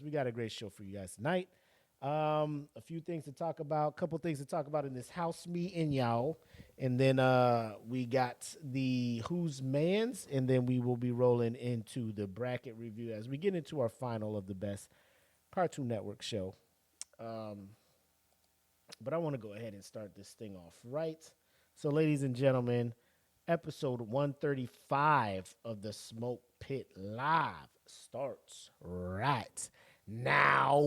We got a great show for you guys tonight. A few things to talk about, a couple things to talk about in this house, me and y'all. And then we got the Who's Manz, and then we will be rolling into the bracket review as we get into our final of the best Cartoon Network show. But I want to go ahead and start this thing off right. So, ladies and gentlemen, episode 135 of the Smoke Pit Live starts right now.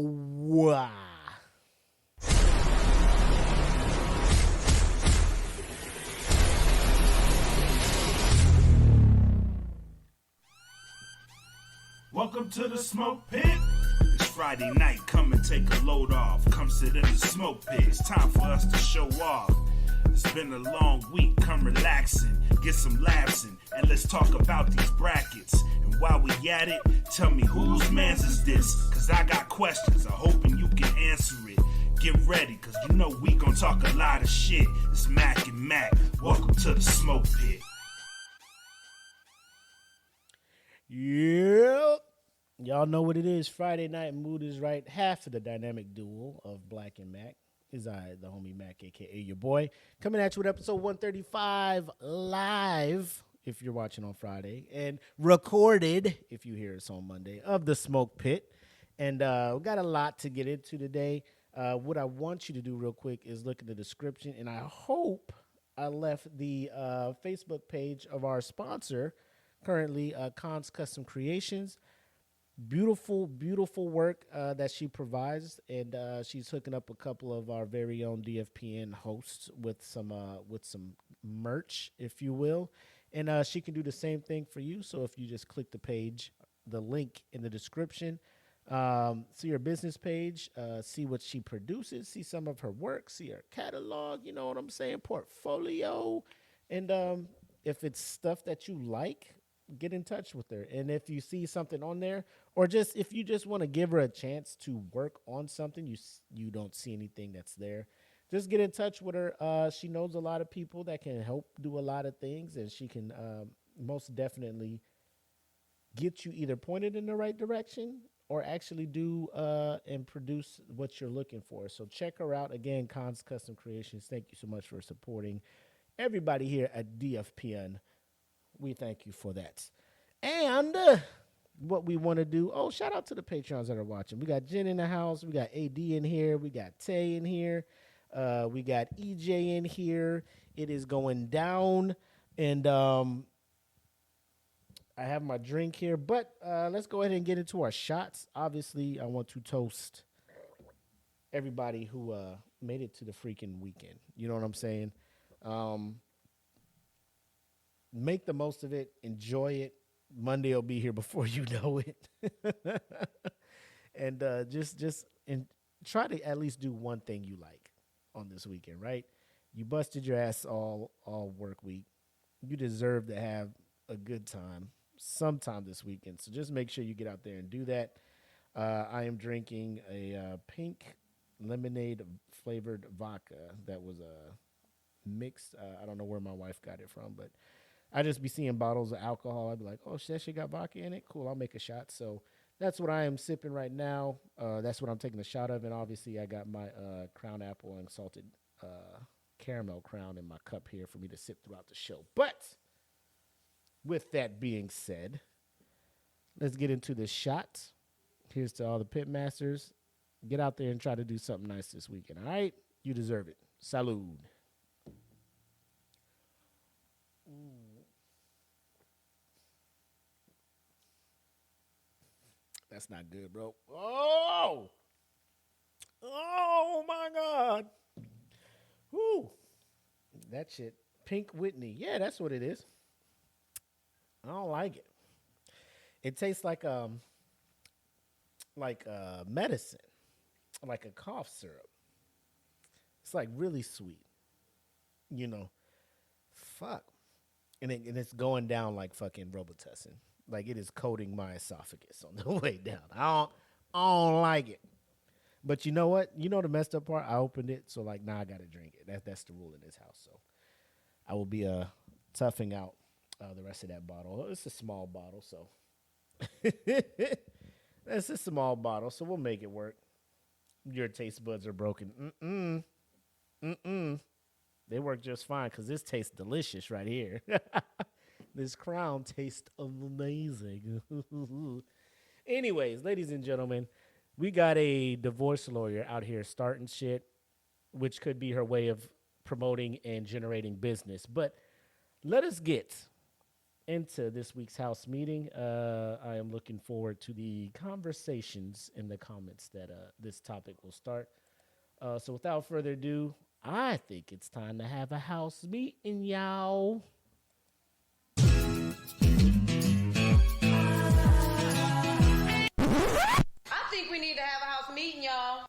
Welcome to the Smoke Pit. It's Friday night, come and take a load off. Come sit in the smoke pit, it's time for us to show off. It's been a long week, come relaxing, get some laughs in, and let's talk about these brackets. And while we at it, tell me whose man's is this? Cause I got questions, I'm hoping you can answer it. Get ready, cause you know we gon' talk a lot of shit. It's Mac and Mac, welcome to the Smoke Pit. Yep. Y'all know what it is. Friday night mood is right. Half of the dynamic duo of Black and Mac is I, the homie Mac, a.k.a. your boy, coming at you with episode 135 live, if you're watching on Friday, and recorded, if you hear us on Monday, of the Smoke Pit. And we got a lot to get into today. What I want you to do real quick is look in the description, and I hope I left the Facebook page of our sponsor, currently Khan's Custom Creations. Beautiful, beautiful work that she provides, and she's hooking up a couple of our very own DFPN hosts with some merch, if you will, and she can do the same thing for you. So if you just click the page, the link in the description, see her business page, see what she produces, see some of her work, see her catalog. You know what I'm saying? Portfolio, and if it's stuff that you like, get in touch with her. And if you see something on there, or just if you just want to give her a chance to work on something, you don't see anything that's there, just get in touch with her. She knows a lot of people that can help do a lot of things, and she can most definitely get you either pointed in the right direction or actually do and produce what you're looking for. So check her out. Again, Khan's Custom Creations. Thank you so much for supporting everybody here at DFPN. We thank you for that. And what we want to do, shout out to the Patreons that are watching. We got Jen in the house. We got AD in here. We got Tay in here. We got EJ in here. It is going down. And I have my drink here. But let's go ahead and get into our shots. Obviously, I want to toast everybody who made it to the freaking weekend. You know what I'm saying? Make the most of it. Enjoy it. Monday will be here before you know it. And just try to at least do one thing you like on this weekend, right? You busted your ass all work week. You deserve to have a good time sometime this weekend. So just make sure you get out there and do that. I am drinking a pink lemonade flavored vodka that was mixed. I don't know where my wife got it from, but I just be seeing bottles of alcohol. I'd be like, oh, that shit got vodka in it? Cool, I'll make a shot. So that's what I am sipping right now. That's what I'm taking a shot of. And obviously I got my Crown Apple and salted caramel crown in my cup here for me to sip throughout the show. But with that being said, let's get into the shots. Here's to all the Pitmasters. Get out there and try to do something nice this weekend, all right? You deserve it. Salud. That's not good, bro. Oh my God. Whoo. That shit. Pink Whitney. Yeah, that's what it is. I don't like it. It tastes like medicine, like a cough syrup. It's like really sweet, you know. Fuck. And it's going down like fucking Robitussin. Like it is coating my esophagus on the way down. I don't like it. But you know what? You know the messed up part? I opened it, so like now I gotta drink it. That's the rule in this house. So I will be toughing out the rest of that bottle. It's a small bottle, so It's a small bottle, so we'll make it work. Your taste buds are broken. They work just fine because this tastes delicious right here. This crown tastes amazing. Anyways, ladies and gentlemen, we got a divorce lawyer out here starting shit, which could be her way of promoting and generating business. But let us get into this week's house meeting. I am looking forward to the conversations in the comments that this topic will start. So without further ado, I think it's time to have a house meeting, y'all. I think we need to have a house meeting, y'all.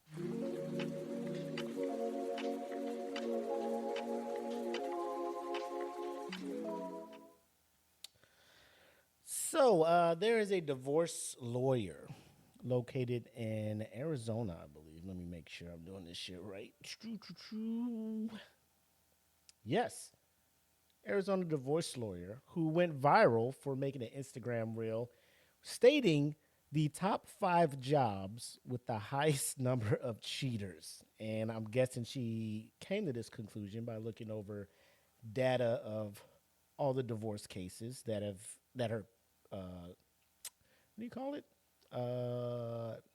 So there is a divorce lawyer located in Arizona, I believe. Let me make sure I'm doing this shit right. Yes. Arizona divorce lawyer who went viral for making an Instagram reel stating the top 5 jobs with the highest number of cheaters. And I'm guessing she came to this conclusion by looking over data of all the divorce cases that are what do you call it?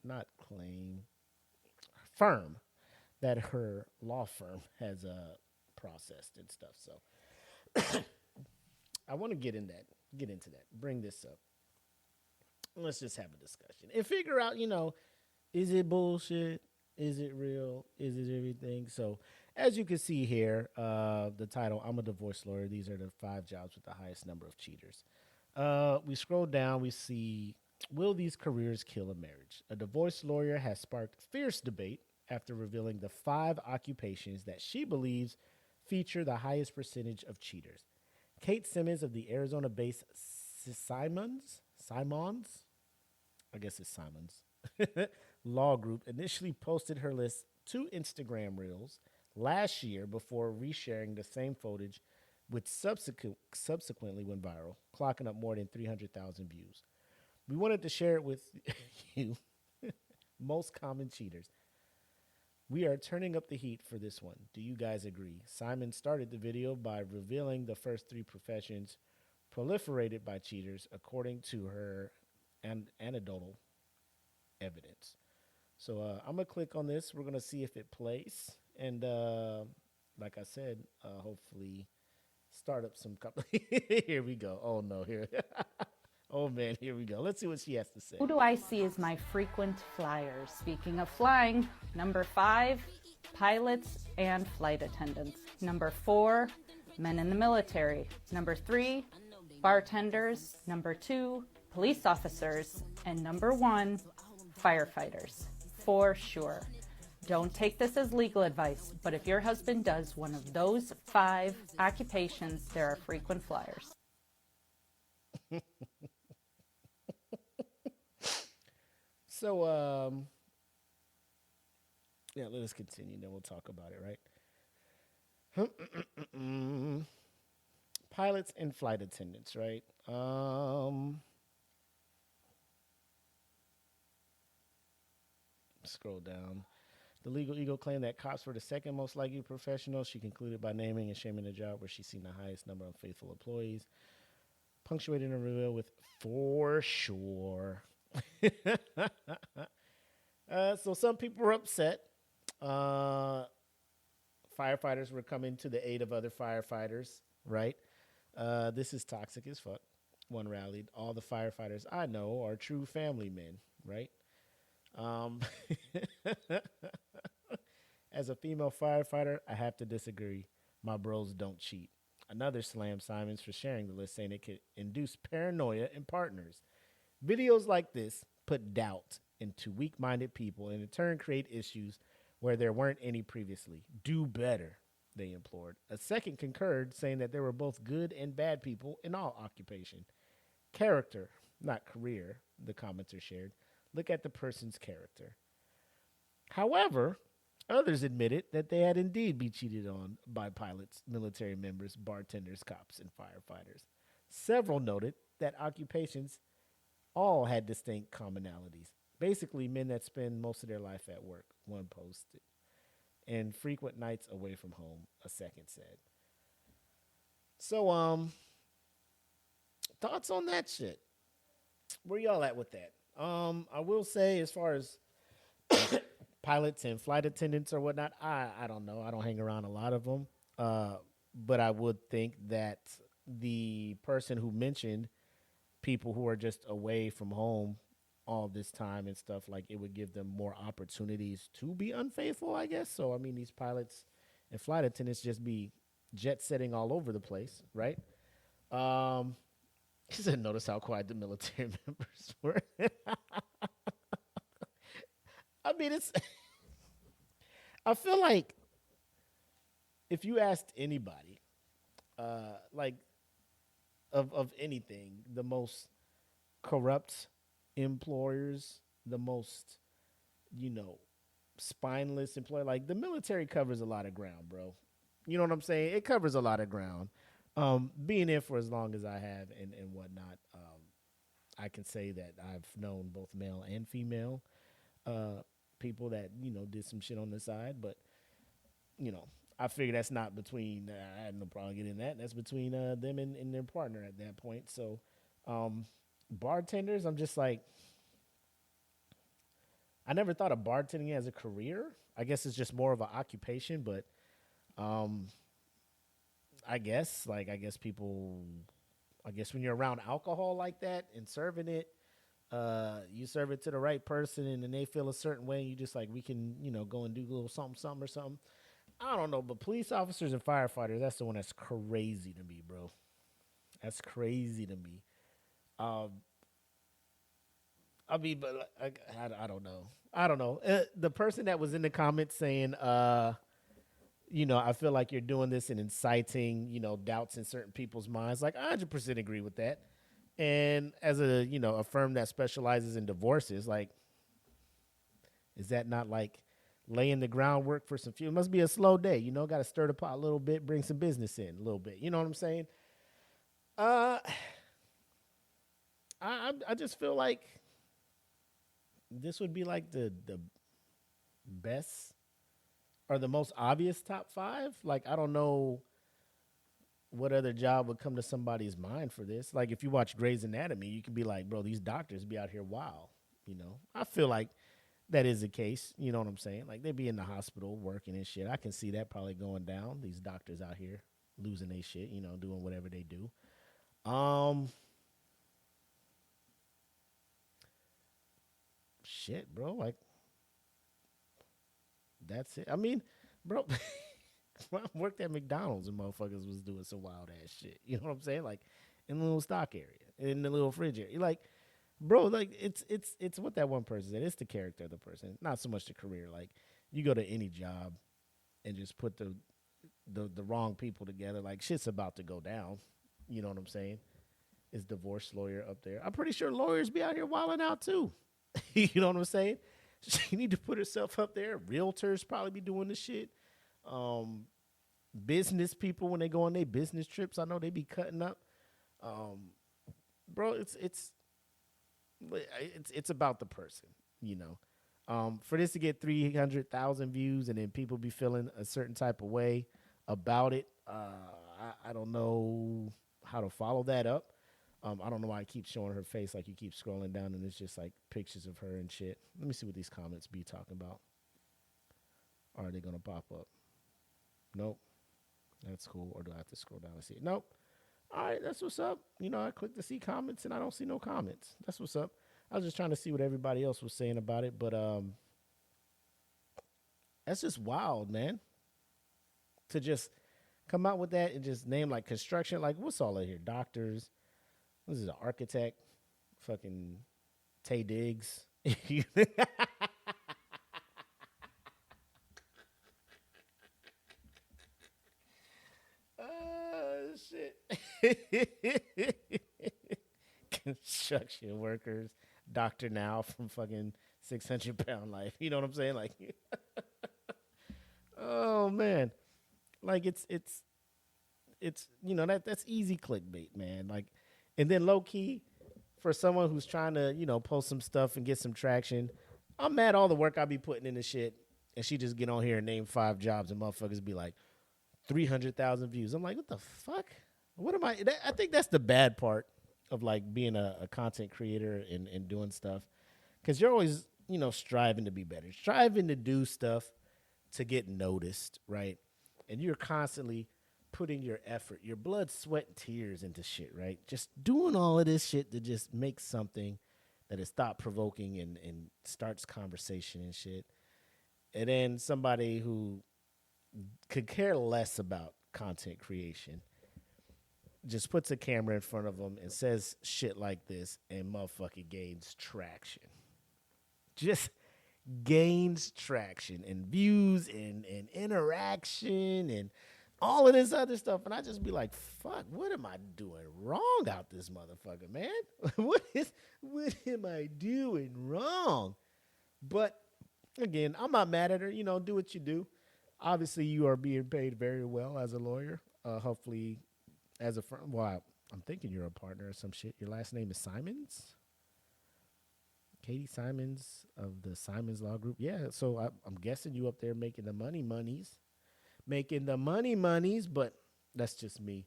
Not claim, firm that her law firm has processed and stuff. So I want to get into that, bring this up. Let's just have a discussion and figure out, is it bullshit? Is it real? Is it everything? So as you can see here, the title, I'm a divorce lawyer. These are the 5 jobs with the highest number of cheaters. We scroll down, we see, will these careers kill a marriage? A divorce lawyer has sparked fierce debate after revealing the 5 occupations that she believes feature the highest percentage of cheaters. Kate Simmons of the Arizona-based Simons, I guess it's Simons, law group initially posted her list to Instagram Reels last year before resharing the same footage, which subsequently went viral, clocking up more than 300,000 views. We wanted to share it with you. Most common cheaters. We are turning up the heat for this one. Do you guys agree? Simon started the video by revealing the first 3 professions proliferated by cheaters, according to her anecdotal evidence. So I'm going to click on this. We're going to see if it plays. And like I said, hopefully start up some here we go. Oh, no. Here. Oh, man, here we go. Let's see what she has to say. Who do I see as my frequent flyers? Speaking of flying, number 5, pilots and flight attendants. Number 4, men in the military. Number 3, bartenders. Number 2, police officers. And number 1, firefighters. For sure. Don't take this as legal advice, but if your husband does one of those 5 occupations, there are frequent flyers. So, yeah, let us continue, then we'll talk about it, right? Pilots and flight attendants, right? Scroll down. The legal eagle claimed that cops were the second most likely professional. She concluded by naming and shaming the job where she's seen the highest number of faithful employees, punctuating a reveal with "for sure." So some people were upset. Firefighters were coming to the aid of other firefighters, right? This is toxic as fuck. One rallied. All the firefighters I know are true family men, right? As a female firefighter, I have to disagree. My bros don't cheat. Another slammed Simons for sharing the list, saying it could induce paranoia in partners. Videos like this put doubt into weak-minded people and in turn create issues where there weren't any previously. Do better, they implored. A second concurred, saying that there were both good and bad people in all occupation. Character, not career, the commenter shared. Look at the person's character. However, others admitted that they had indeed been cheated on by pilots, military members, bartenders, cops, and firefighters. Several noted that occupations all had distinct commonalities. Basically, men that spend most of their life at work, one posted. And frequent nights away from home, a second said. So, thoughts on that shit? Where y'all at with that? I will say, as far as pilots and flight attendants or whatnot, I don't know. I don't hang around a lot of them. But I would think that the person who mentioned people who are just away from home all this time and stuff, like it would give them more opportunities to be unfaithful, I guess. So, I mean, these pilots and flight attendants just be jet setting all over the place, right? He said, notice how quiet the military members were. I mean, I feel like if you asked anybody, like of anything, the most corrupt employers, the most, spineless employer, like the military covers a lot of ground, bro. You know what I'm saying? It covers a lot of ground. Being in for as long as I have and whatnot, I can say that I've known both male and female people that, did some shit on the side. But, I figure that's not between, I had no problem getting that. That's between them and their partner at that point. So bartenders, I'm just like, I never thought of bartending as a career. I guess it's just more of an occupation, but I guess when you're around alcohol like that and serving it, you serve it to the right person and then they feel a certain way. And you just like, we can, go and do a little something or something. I don't know, but police officers and firefighters, that's the one that's crazy to me, bro. That's crazy to me. I mean, but I don't know. I don't know. The person that was in the comments saying, I feel like you're doing this and inciting, doubts in certain people's minds. Like, I 100% agree with that. And as a firm that specializes in divorces, like, is that not like laying the groundwork for some fuel? It must be a slow day, got to stir the pot a little bit, bring some business in a little bit. You know what I'm saying? I just feel like this would be like the best or the most obvious top 5. Like, I don't know what other job would come to somebody's mind for this. Like, if you watch Grey's Anatomy, you can be like, bro, these doctors be out here wild. I feel like that is the case. You know what I'm saying? Like, they be in the hospital working and shit. I can see that probably going down. These doctors out here losing their shit, doing whatever they do. Shit, bro. Like, that's it. I mean, bro, when I worked at McDonald's and motherfuckers was doing some wild ass shit. You know what I'm saying? Like, in the little stock area, in the little fridge area. You're like, bro, like, it's what that one person said. It's the character of the person, not so much the career. Like, you go to any job and just put the wrong people together, like, shit's about to go down. You know what I'm saying? Is divorce lawyer up there? I'm pretty sure lawyers be out here wilding out too. You know what I'm saying? She need to put herself up there. Realtors probably be doing this shit. Business people, when they go on their business trips, I know they be cutting up. Bro, it's about the person, For this to get 300,000 views and then people be feeling a certain type of way about it, I don't know how to follow that up. I don't know why I keep showing her face. Like, you keep scrolling down and it's just like pictures of her and shit. Let me see what these comments be talking about. Are they gonna pop up? Nope. That's cool. Or do I have to scroll down and see it? Nope. All right, that's what's up. I click to see comments and I don't see no comments. That's what's up. I was just trying to see what everybody else was saying about it, but that's just wild, man. To just come out with that and just name like construction, like what's all in here? Doctors. This is an architect, fucking Tay Diggs. Shit. Construction workers, Dr. Now from fucking 600-pound life. You know what I'm saying? Like, oh man, like it's that's easy clickbait, man. Like, and then low key, for someone who's trying to, post some stuff and get some traction, I'm mad all the work I be putting into shit, and she just get on here and name 5 jobs, and motherfuckers be like 300,000 views. I'm like, what the fuck? What am I? I think that's the bad part of like being a content creator and doing stuff, because you're always, striving to be better, striving to do stuff to get noticed, right? And you're constantly putting your effort, your blood, sweat, and tears into shit, right? Just doing all of this shit to just make something that is thought-provoking and starts conversation and shit. And then somebody who could care less about content creation just puts a camera in front of them and says shit like this, and motherfucking gains traction. Just gains traction and views and interaction and all of this other stuff. And I just be like, fuck, what am I doing wrong out this motherfucker, man? What am I doing wrong? But again, I'm not mad at her. Do what you do. Obviously, you are being paid very well as a lawyer. Hopefully, as a firm. Well, I'm thinking you're a partner or some shit. Your last name is Simons? Katie Simons of the Simons Law Group. Yeah, so I'm guessing you up there making the monies. But that's just me.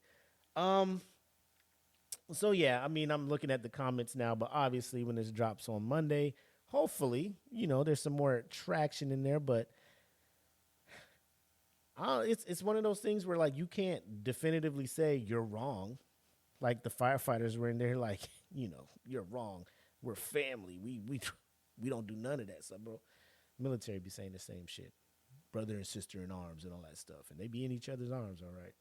So yeah, I mean, I'm looking at the comments now, but obviously when this drops on Monday, hopefully, there's some more traction in there, but it's one of those things where like you can't definitively say you're wrong. Like the firefighters were in there like, you're wrong. We're family. We don't do none of that stuff, bro. Military be saying the same shit. Brother and sister in arms and all that stuff. And they be in each other's arms, all right.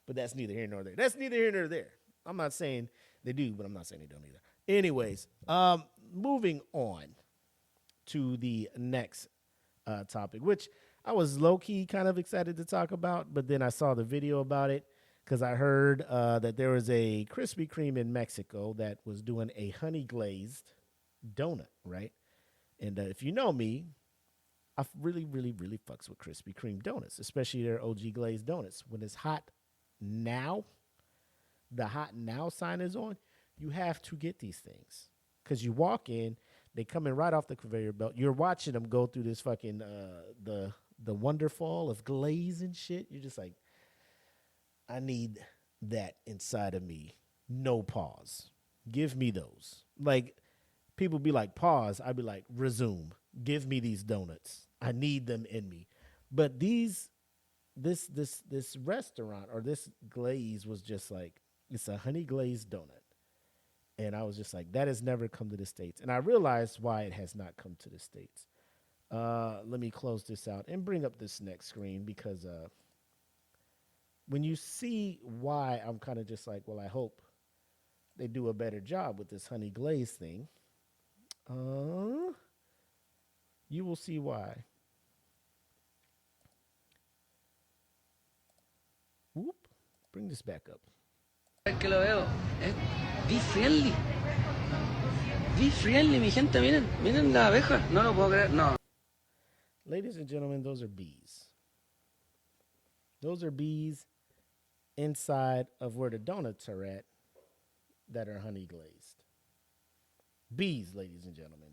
But that's neither here nor there. I'm not saying they do, but I'm not saying they don't either. Anyways, moving on to the next topic, which I was low-key kind of excited to talk about, but then I saw the video about it because I heard that there was a Krispy Kreme in Mexico that was doing a honey-glazed donut, right? And if you know me, I really, really, really fucks with Krispy Kreme donuts, especially their OG glazed donuts. When it's hot now, the hot now sign is on, you have to get these things. Because you walk in, they come in right off the conveyor belt. You're watching them go through this fucking, the wonderfall of glaze and shit. You're just like, I need that inside of me. No pause. Give me those. Like, people be like, pause. I'd be like, resume. Give me these donuts. I need them in me. But this restaurant or this glaze was just like, it's a honey glazed donut. And I was just like, that has never come to the States. And I realized why it has not come to the States. Let me close this out and bring up this next screen because when you see why, I'm kind of just like, well, I hope they do a better job with this honey glaze thing. You will see why. Whoop. Bring this back up. Que lo veo. Be friendly. Be friendly, mi gente. Miren la abeja. No lo puedo creer. No. Ladies and gentlemen, those are bees. Those are bees inside of where the donuts are at that are honey glazed. Bees, ladies and gentlemen.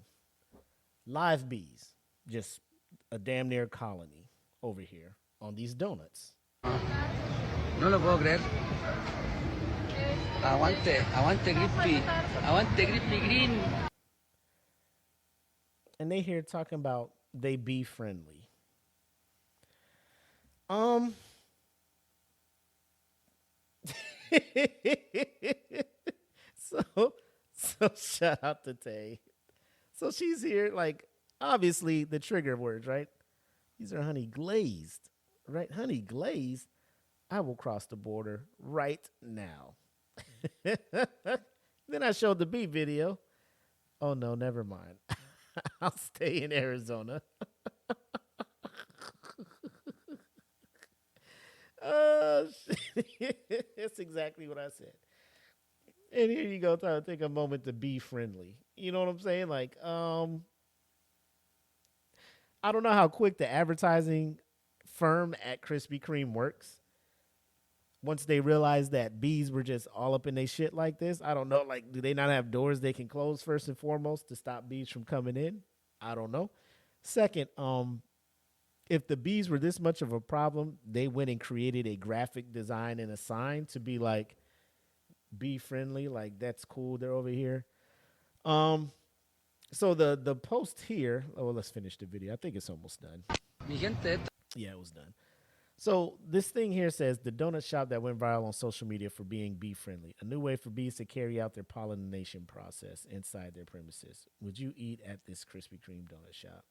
Live bees. Just a damn near colony over here on these donuts. No lo puedo creer. Aguante Krispy. Aguante Krispy Kreme. And they here talking about they bee friendly. So shout out to Tay. So she's here, like, obviously the trigger words, right? These are honey glazed, right? Honey glazed. I will cross the border right now. Then I showed the bee video. Oh no, never mind. I'll stay in Arizona. That's exactly what I said. And here you go, trying to take a moment to be friendly. You know what I'm saying? Like, I don't know how quick the advertising firm at Krispy Kreme works, once they realized that bees were just all up in their shit like this. I don't know. Like, do they not have doors they can close first and foremost to stop bees from coming in? I don't know. Second, if the bees were this much of a problem, they went and created a graphic design and a sign to be like bee friendly. Like, that's cool. They're over here. So the post here. Oh, well, let's finish the video. I think it's almost done. Mi gente, Yeah, it was done. So this thing here says the donut shop that went viral on social media for being bee friendly, a new way for bees to carry out their pollination process inside their premises. Would you eat at this Krispy Kreme donut shop?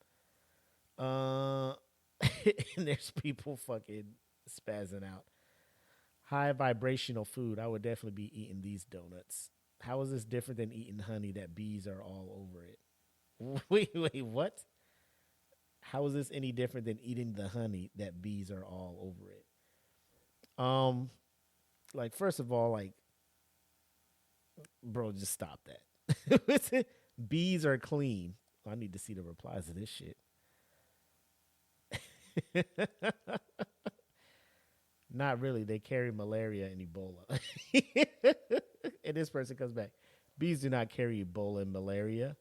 And there's people fucking spazzing out. High vibrational food. I would definitely be eating these donuts. How is this different than eating honey that bees are all over it? Wait, what? How is this any different than eating the honey that bees are all over it? Like, first of all, like, bro, just stop that. Bees are clean. I need to see the replies to this shit. Not really. They carry malaria and Ebola. And this person comes back. Bees do not carry Ebola and malaria.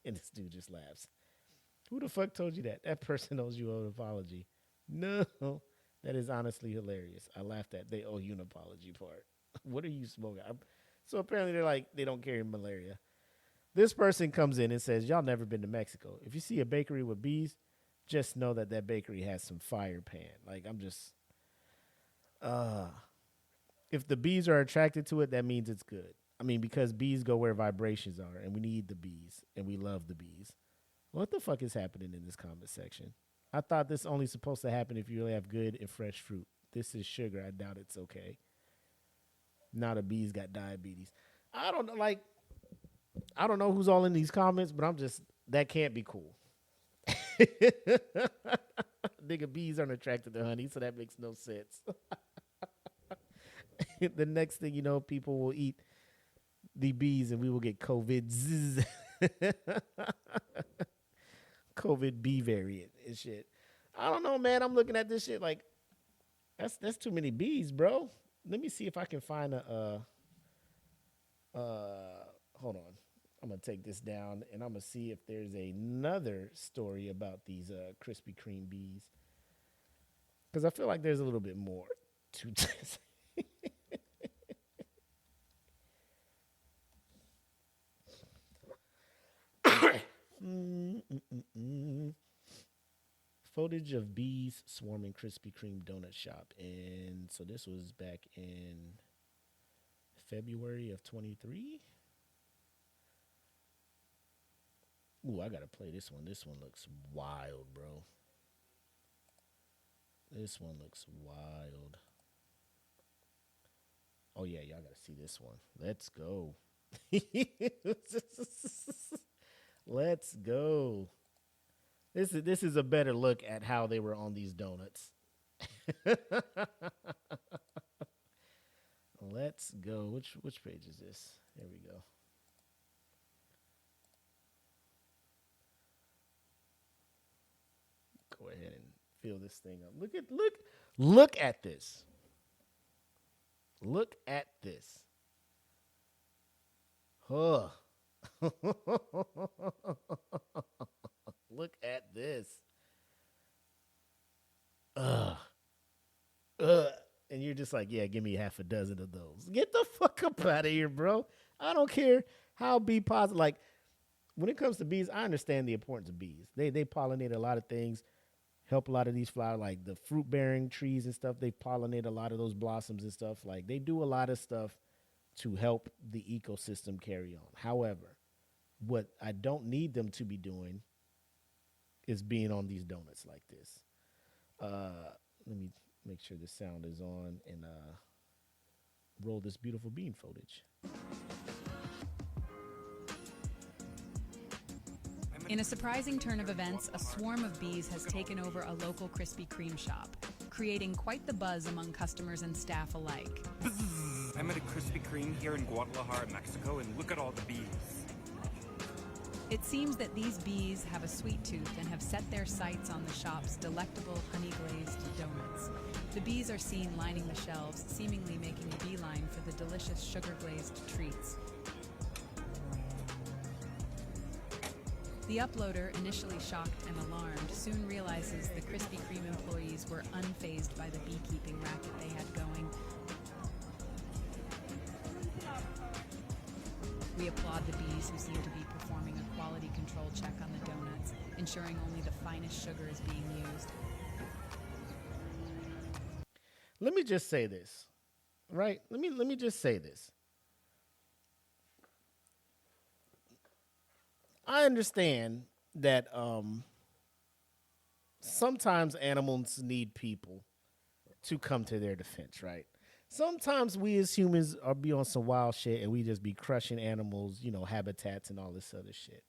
And this dude just laughs. Who the fuck told you that? That person owes you an apology. No, that is honestly hilarious. I laughed at they owe you an apology part. What are you smoking? So apparently they're like, they don't carry malaria. This person comes in and says, y'all never been to Mexico. If you see a bakery with bees, just know that that bakery has some fire pan. Like, I'm just, if the bees are attracted to it, that means it's good. I mean, because bees go where vibrations are, and we need the bees, and we love the bees. What the fuck is happening in this comment section? I thought this only supposed to happen if you really have good and fresh fruit. This is sugar. I doubt it's okay. Now the bees got diabetes. I don't know. Like, I don't know who's all in these comments, but I'm just, that can't be cool. Nigga, bees aren't attracted to honey, so that makes no sense. The next thing you know, people will eat the bees and we will get COVID. COVID bee variant and shit. I don't know, man. I'm looking at this shit like that's too many bees, bro. Let me see if I can find a hold on. I'm gonna take this down and I'm gonna see if there's another story about these Krispy Kreme bees. Because I feel like there's a little bit more to this. Footage of bees swarming Krispy Kreme donut shop. And so this was back in February of 23. Ooh, I gotta play this one. This one looks wild, bro. This one looks wild. Oh yeah, y'all gotta see this one. Let's go. Let's go. This is a better look at how they were on these donuts. Let's go. Which page is this? Here we go. Go ahead and fill this thing up. Look at this. Look at this. Huh. Look at this. And you're just like, yeah, give me half a dozen of those. Get the fuck up out of here, bro. I don't care how bee positive. Like, when it comes to bees, I understand the importance of bees. They pollinate a lot of things, help a lot of these flowers, like the fruit-bearing trees and stuff. They pollinate a lot of those blossoms and stuff. Like, they do a lot of stuff to help the ecosystem carry on. However, what I don't need them to be doing is being on these donuts like this. Let me make sure the sound is on and roll this beautiful bean footage. In a surprising turn of events, a swarm of bees has taken over a local Krispy Kreme shop, creating quite the buzz among customers and staff alike. I'm at a Krispy Kreme here in Guadalajara, Mexico, and look at all the bees. It seems that these bees have a sweet tooth and have set their sights on the shop's delectable honey-glazed donuts. The bees are seen lining the shelves, seemingly making a beeline for the delicious sugar-glazed treats. The uploader, initially shocked and alarmed, soon realizes the Krispy Kreme employees were unfazed by the beekeeping racket they had going. We applaud the bees who seem to be performing a quality control check on the donuts, ensuring only the finest sugar is being used. Let me just say this, right? Let me just say this. I understand that sometimes animals need people to come to their defense, right? Sometimes we as humans are be on some wild shit and we just be crushing animals, you know, habitats and all this other shit.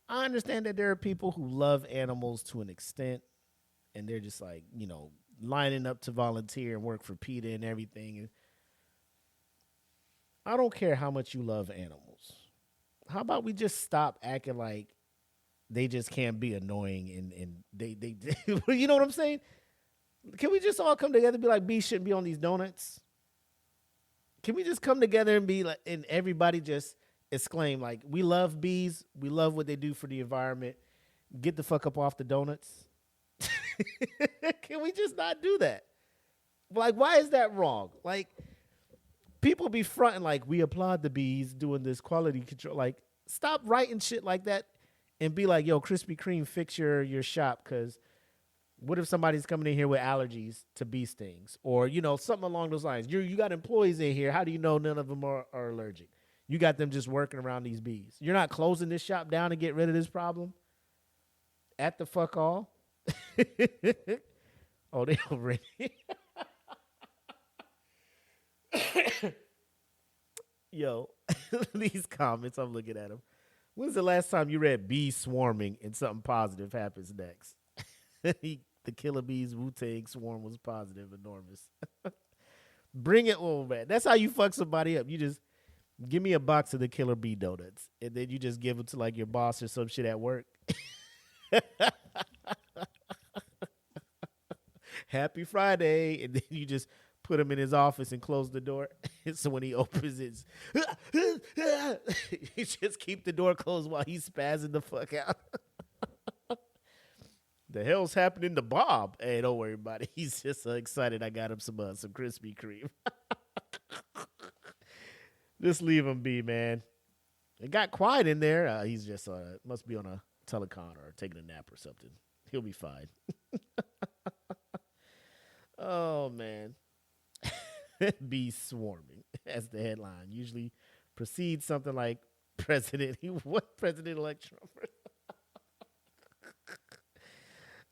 I understand that there are people who love animals to an extent and they're just like, you know, lining up to volunteer and work for PETA and everything. And I don't care how much you love animals. How about we just stop acting like they just can't be annoying and they you know what I'm saying? Can we just all come together and be like, bees shouldn't be on these donuts? Can we just come together and be like, and everybody just exclaim like, we love bees, we love what they do for the environment. Get the fuck up off the donuts. Can we just not do that? Like, why is that wrong? Like, people be fronting like, we applaud the bees doing this quality control. Like, stop writing shit like that and be like, yo, Krispy Kreme, fix your shop, because what if somebody's coming in here with allergies to bee stings? Or, you know, something along those lines. You got employees in here. How do you know none of them are allergic? You got them just working around these bees. You're not closing this shop down to get rid of this problem? At the fuck all? Oh, they already. Yo, these comments, I'm looking at them. When's the last time you read bee swarming and something positive happens next? The Killer Bees Wu-Tang swarm was positive, enormous. Bring it on, man. That's how you fuck somebody up. You just give me a box of the Killer Bee donuts, and then you just give them to like your boss or some shit at work. Happy Friday, and then you just put him in his office and close the door. So when he opens it, you just keep the door closed while he's spazzing the fuck out. The hell's happening to Bob? Hey, don't worry about it. He's just so excited I got him some Krispy Kreme. Just leave him be, man. It got quiet in there. He's just must be on a telecon or taking a nap or something. He'll be fine. Oh, man. Be swarming. That's the headline. Usually precedes something like President-elect Trump.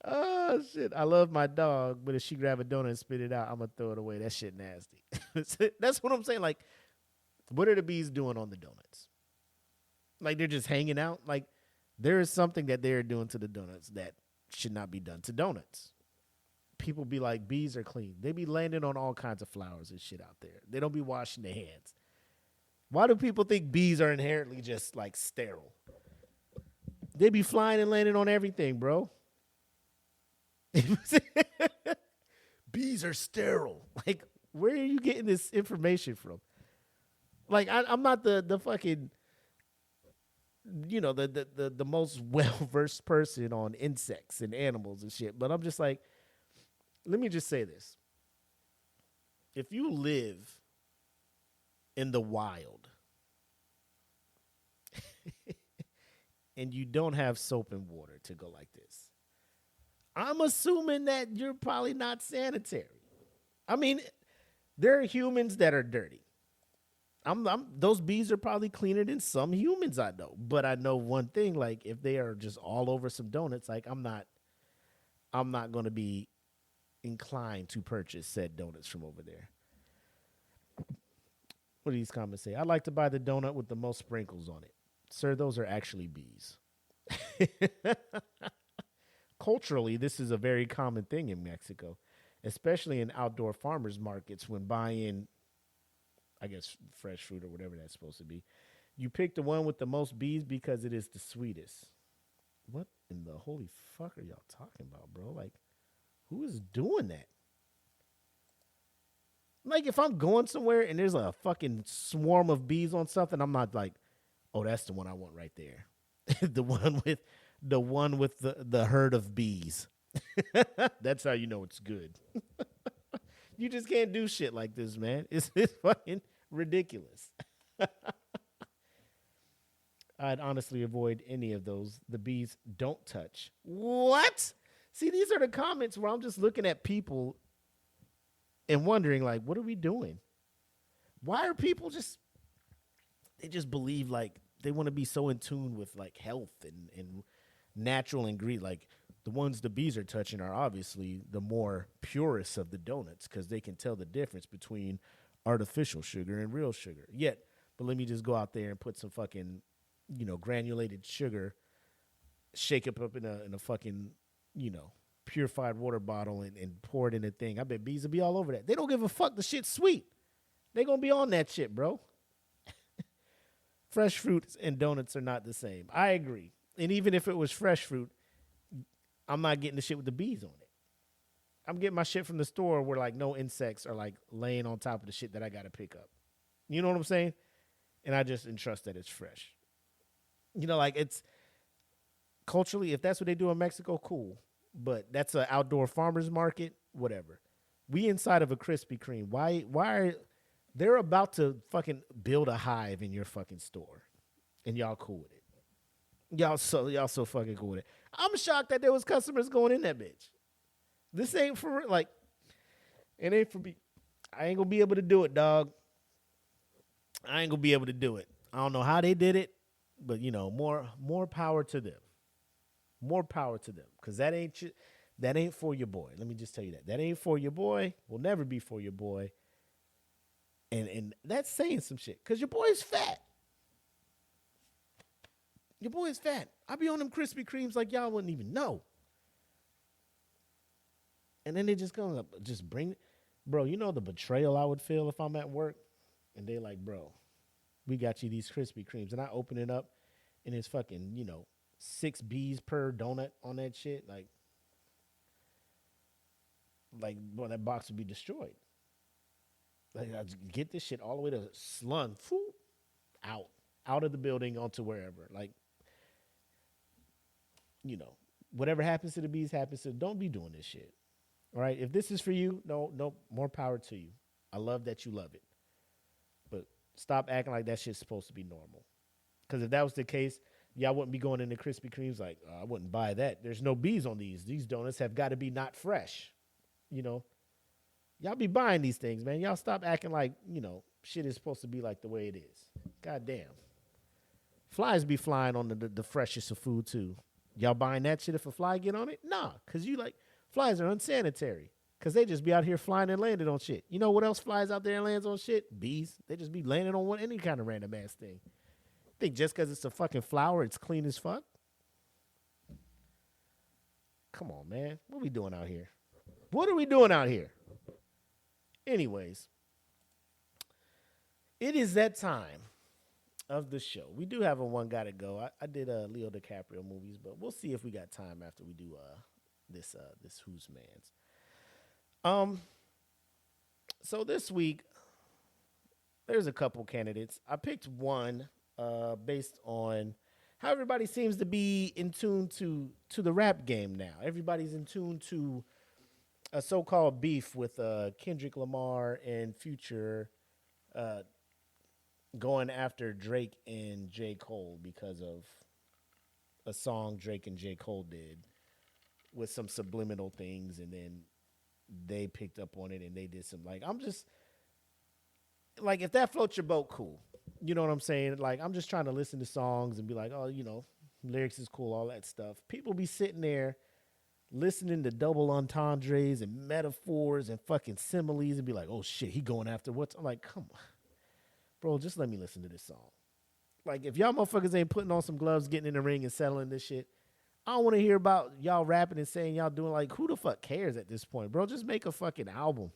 Oh, shit. I love my dog, but if she grab a donut and spit it out, I'm going to throw it away. That shit nasty. That's what I'm saying. Like, what are the bees doing on the donuts? Like, they're just hanging out? Like, there is something that they're doing to the donuts that should not be done to donuts. People be like, bees are clean. They be landing on all kinds of flowers and shit out there. They don't be washing their hands. Why do people think bees are inherently just, like, sterile? They be flying and landing on everything, bro. Bees are sterile. Like, where are you getting this information from? Like, I'm not the fucking, you know, the most well-versed person on insects and animals and shit. But I'm just like, let me just say this. If you live in the wild and you don't have soap and water to go like this, I'm assuming that you're probably not sanitary. I mean, there are humans that are dirty. Those bees are probably cleaner than some humans I know. But I know one thing, like, if they are just all over some donuts, like, I'm not going to be inclined to purchase said donuts from over there. What do these comments say? I'd like to buy the donut with the most sprinkles on it. Sir, those are actually bees. Culturally, this is a very common thing in Mexico, especially in outdoor farmers markets when buying, I guess, fresh fruit or whatever that's supposed to be. You pick the one with the most bees because it is the sweetest. What in the holy fuck are y'all talking about, bro? Like, who is doing that? Like, if I'm going somewhere and there's a fucking swarm of bees on something, I'm not like, oh, that's the one I want right there. the one with the herd of bees. That's how you know it's good. You just can't do shit like this, man. It's fucking ridiculous. I'd honestly avoid any of those. The bees don't touch. What? See, these are the comments where I'm just looking at people and wondering, like, what are we doing? Why are people they just believe, like, they want to be so in tune with, like, health and natural ingredients. Like, the ones the bees are touching are obviously the more purest of the donuts because they can tell the difference between artificial sugar and real sugar. But let me just go out there and put some fucking, granulated sugar, shake it up in a fucking, purified water bottle and pour it in a thing. I bet bees will be all over that. They don't give a fuck. The shit's sweet. They gonna be on that shit, bro. Fresh fruits and donuts are not the same. I agree. And even if it was fresh fruit, I'm not getting the shit with the bees on it. I'm getting my shit from the store where, like, no insects are, like, laying on top of the shit that I got to pick up. You know what I'm saying? And I just entrust that it's fresh. Like, it's culturally, if that's what they do in Mexico, cool. But that's an outdoor farmer's market, whatever. We inside of a Krispy Kreme. Why are they're about to fucking build a hive in your fucking store, and y'all cool with it? Y'all so fucking cool with it. I'm shocked that there was customers going in that bitch. This ain't for, like, it ain't for me. I ain't gonna be able to do it, dog. I ain't gonna be able to do it. I don't know how they did it, but more power to them. More power to them, because that ain't for your boy. Let me just tell you that. That ain't for your boy. Will never be for your boy. And that's saying some shit, because your boy's fat. Your boy is fat. I be on them Krispy Kremes like y'all wouldn't even know. And then they just come up, just bring, bro, the betrayal I would feel if I'm at work and they like, bro, we got you these Krispy Kremes. And I open it up and it's fucking, 6 bees per donut on that shit. Like, well, that box would be destroyed. Like, I get this shit all the way to slung, out of the building onto wherever. Like, whatever happens to the bees happens to, don't be doing this shit. All right. If this is for you, no, more power to you. I love that you love it, but stop acting like that shit's supposed to be normal. Because if that was the case, y'all wouldn't be going into Krispy Kremes like, I wouldn't buy that. There's no bees on these. These donuts have got to be not fresh. Y'all be buying these things, man. Y'all stop acting like, shit is supposed to be like the way it is. God damn. Flies be flying on the freshest of food too. Y'all buying that shit if a fly get on it? Nah, because flies are unsanitary. Because they just be out here flying and landing on shit. You know what else flies out there and lands on shit? Bees. They just be landing on any kind of random ass thing. Think just because it's a fucking flower, it's clean as fuck? Come on, man. What are we doing out here? What are we doing out here? Anyways, it is that time of the show. We do have a one gotta go. I did Leo DiCaprio movies, but we'll see if we got time after we do this Who's Man's. So this week there's a couple candidates. I picked one based on how everybody seems to be in tune to the rap game now. Everybody's in tune to a so-called beef with Kendrick Lamar and Future going after Drake and J. Cole because of a song Drake and J. Cole did with some subliminal things, and then they picked up on it and they did some, like, I'm just, like, if that floats your boat, cool. You know what I'm saying? Like, I'm just trying to listen to songs and be like, oh, lyrics is cool, all that stuff. People be sitting there listening to double entendres and metaphors and fucking similes and be like, oh shit, he going after what's, I'm like, come on. Bro, just let me listen to this song. Like, if y'all motherfuckers ain't putting on some gloves, getting in the ring and settling this shit, I don't want to hear about y'all rapping and saying y'all doing, like, who the fuck cares at this point, bro? Just make a fucking album.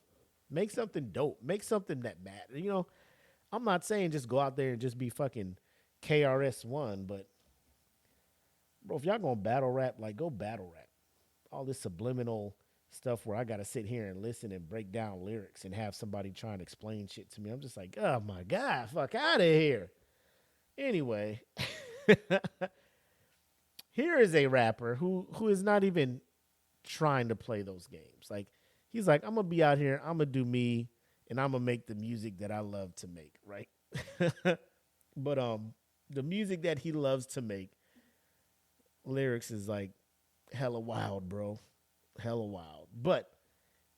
Make something dope. Make something that matters. I'm not saying just go out there and just be fucking KRS-One, but, bro, if y'all gonna battle rap, like, go battle rap. All this subliminal stuff where I got to sit here and listen and break down lyrics and have somebody try and explain shit to me. I'm just like, oh my God, fuck out of here. Anyway, here is a rapper who is not even trying to play those games. Like, he's like, I'm going to be out here, I'm going to do me, and I'm going to make the music that I love to make, right? But the music that he loves to make, lyrics is like hella wild, bro. Hella wild. But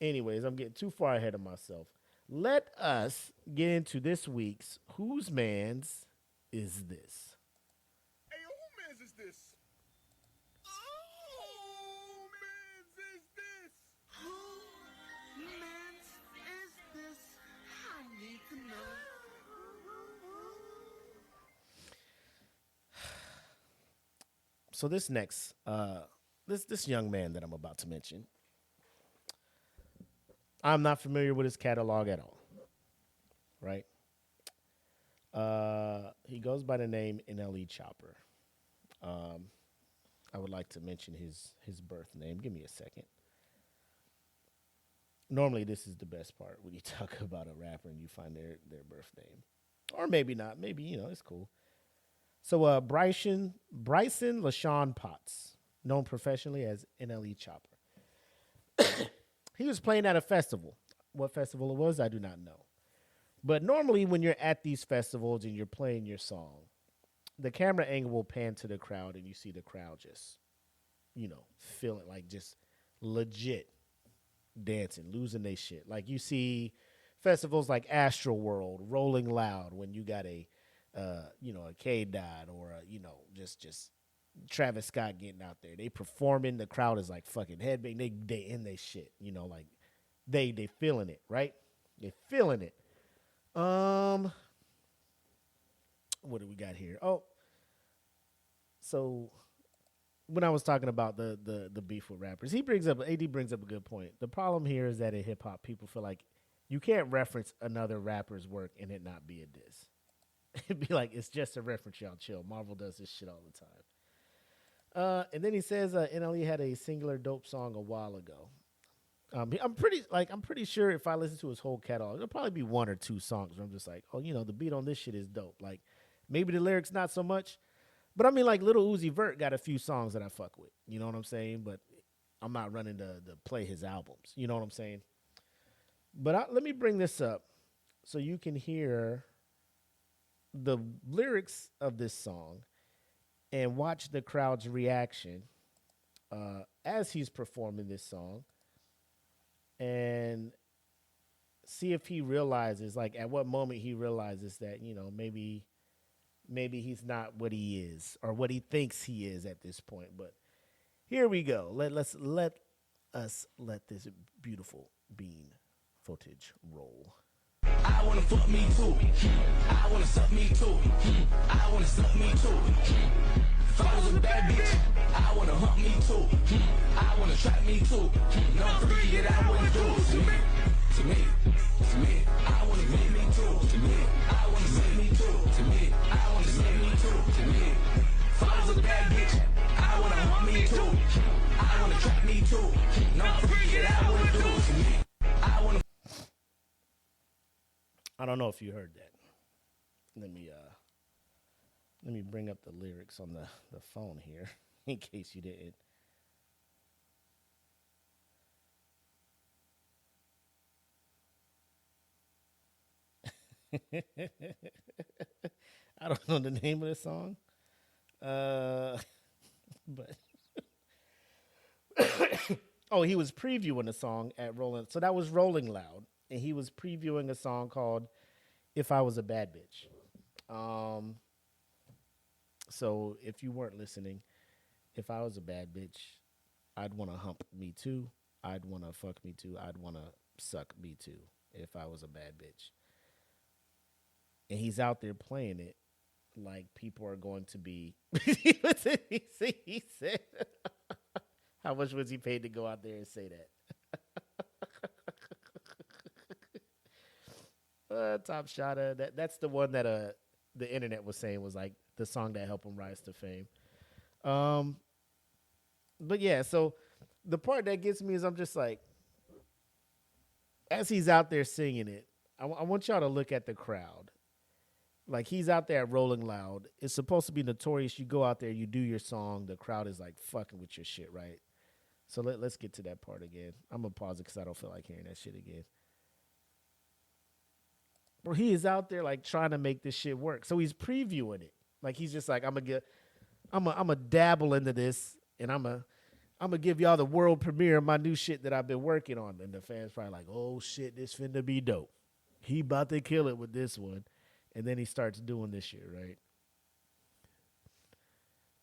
anyways, I'm getting too far ahead of myself. Let us get into this week's Whose Man's Is This? Hey, yo, who man's is this? Oh, man's is this? Who man's is this? I need to know. So this next, this young man that I'm about to mention, I'm not familiar with his catalog at all, right? He goes by the name NLE Chopper. I would like to mention his birth name. Give me a second. Normally, this is the best part when you talk about a rapper and you find their birth name. Or maybe not. Maybe, it's cool. So Bryson LaShawn Potts, known professionally as NLE Chopper. He was playing at a festival. What festival it was, I do not know. But normally when you're at these festivals and you're playing your song, the camera angle will pan to the crowd and you see the crowd just, feeling like just legit dancing, losing their shit. Like you see festivals like Astroworld rolling loud when you got a K-Dot or just Travis Scott getting out there. They performing, the crowd is like fucking headbang. They in they shit, like they feeling it, right? They feeling it. What do we got here? Oh, so when I was talking about the beef with rappers, AD brings up a good point. The problem here is that in hip hop, people feel like you can't reference another rapper's work and it not be a diss. It'd be like, it's just a reference, y'all chill. Marvel does this shit all the time. And then he says NLE had a singular dope song a while ago. I'm pretty sure if I listen to his whole catalog, there'll probably be one or two songs where I'm just like, oh, the beat on this shit is dope. Like, maybe the lyrics not so much, but I mean, like, Lil Uzi Vert got a few songs that I fuck with. You know what I'm saying? But I'm not running to play his albums. You know what I'm saying? But let me bring this up so you can hear the lyrics of this song and watch the crowd's reaction as he's performing this song and see if he realizes, like, at what moment he realizes that, maybe he's not what he is or what he thinks he is at this point. But here we go. Let us let this beautiful bean footage roll. I wanna fuck me too. I wanna suck me too. I wanna suck me too. If I was a bad bitch, I wanna hump me too. I wanna trap me too. No freaky that I wouldn't do to me. I wanna make me too. To me, I wanna suck me too. To me, I wanna suck me too. To me, if I was a bad bitch, I wanna hump me too. I wanna trap me too. No freaky that I wouldn't do to me. I wanna. I don't know if you heard that. Let me bring up the lyrics on the phone here in case you didn't. I don't know the name of the song. But oh, he was previewing a song at Rolling. So that was Rolling Loud. And he was previewing a song called If I Was a Bad Bitch. So if you weren't listening, if I was a bad bitch, I'd want to hump me too. I'd want to fuck me too. I'd want to suck me too if I was a bad bitch. And he's out there playing it like people are going to be. He said, how much was he paid to go out there and say that? Top Shotta. That's the one that the internet was saying was like the song that helped him rise to fame. But yeah, so the part that gets me is I'm just like, as he's out there singing it, I want y'all to look at the crowd. Like, he's out there at Rolling Loud. It's supposed to be notorious. You go out there, you do your song. The crowd is, like, fucking with your shit, right? So let's get to that part again. I'm going to pause it because I don't feel like hearing that shit again. Bro, he is out there, like, trying to make this shit work. So he's previewing it. Like, he's just like, I'm gonna dabble into this, and I'm gonna give y'all the world premiere of my new shit that I've been working on. And the fans probably like, oh shit, this finna be dope. He about to kill it with this one. And then he starts doing this shit, right?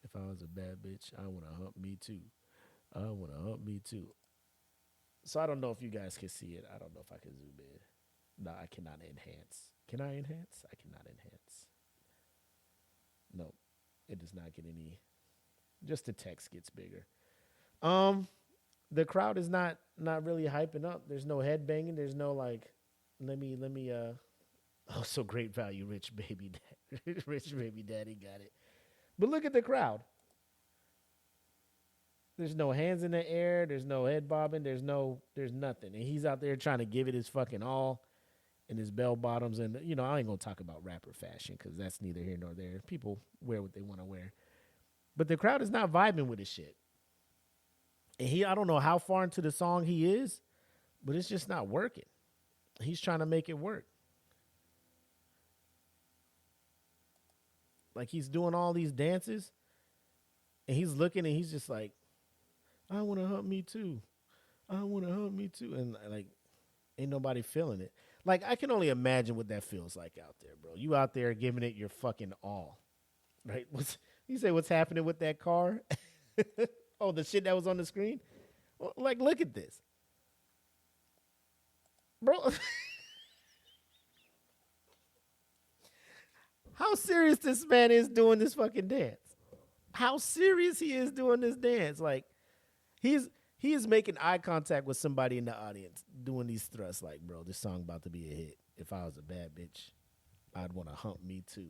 If I was a bad bitch, I wanna hump me too. I wanna hump me too. So I don't know if you guys can see it. I don't know if I can zoom in. No, I cannot enhance. Can I enhance? I cannot enhance. No, it does not get any. Just the text gets bigger. The crowd is not really hyping up. There's no headbanging. There's no like, let me. Oh, so great value, rich baby daddy got it. But look at the crowd. There's no hands in the air. There's no head bobbing. There's nothing. And he's out there trying to give it his fucking all in his bell bottoms. And, you know, I ain't going to talk about rapper fashion because that's neither here nor there. People wear what they want to wear. But the crowd is not vibing with his shit. And I don't know how far into the song he is, but it's just not working. He's trying to make it work. Like, he's doing all these dances, and he's looking, and he's just like, I want to hump me too. I want to hump me too. And, like, ain't nobody feeling it. Like, I can only imagine what that feels like out there, bro. You out there giving it your fucking all, right? You say what's happening with that car? Oh, the shit that was on the screen? Well, like, look at this. Bro. How serious this man is doing this fucking dance. How serious he is doing this dance. Like, he is making eye contact with somebody in the audience doing these thrusts. Like, bro, this song about to be a hit. If I was a bad bitch, I'd want to hump me too.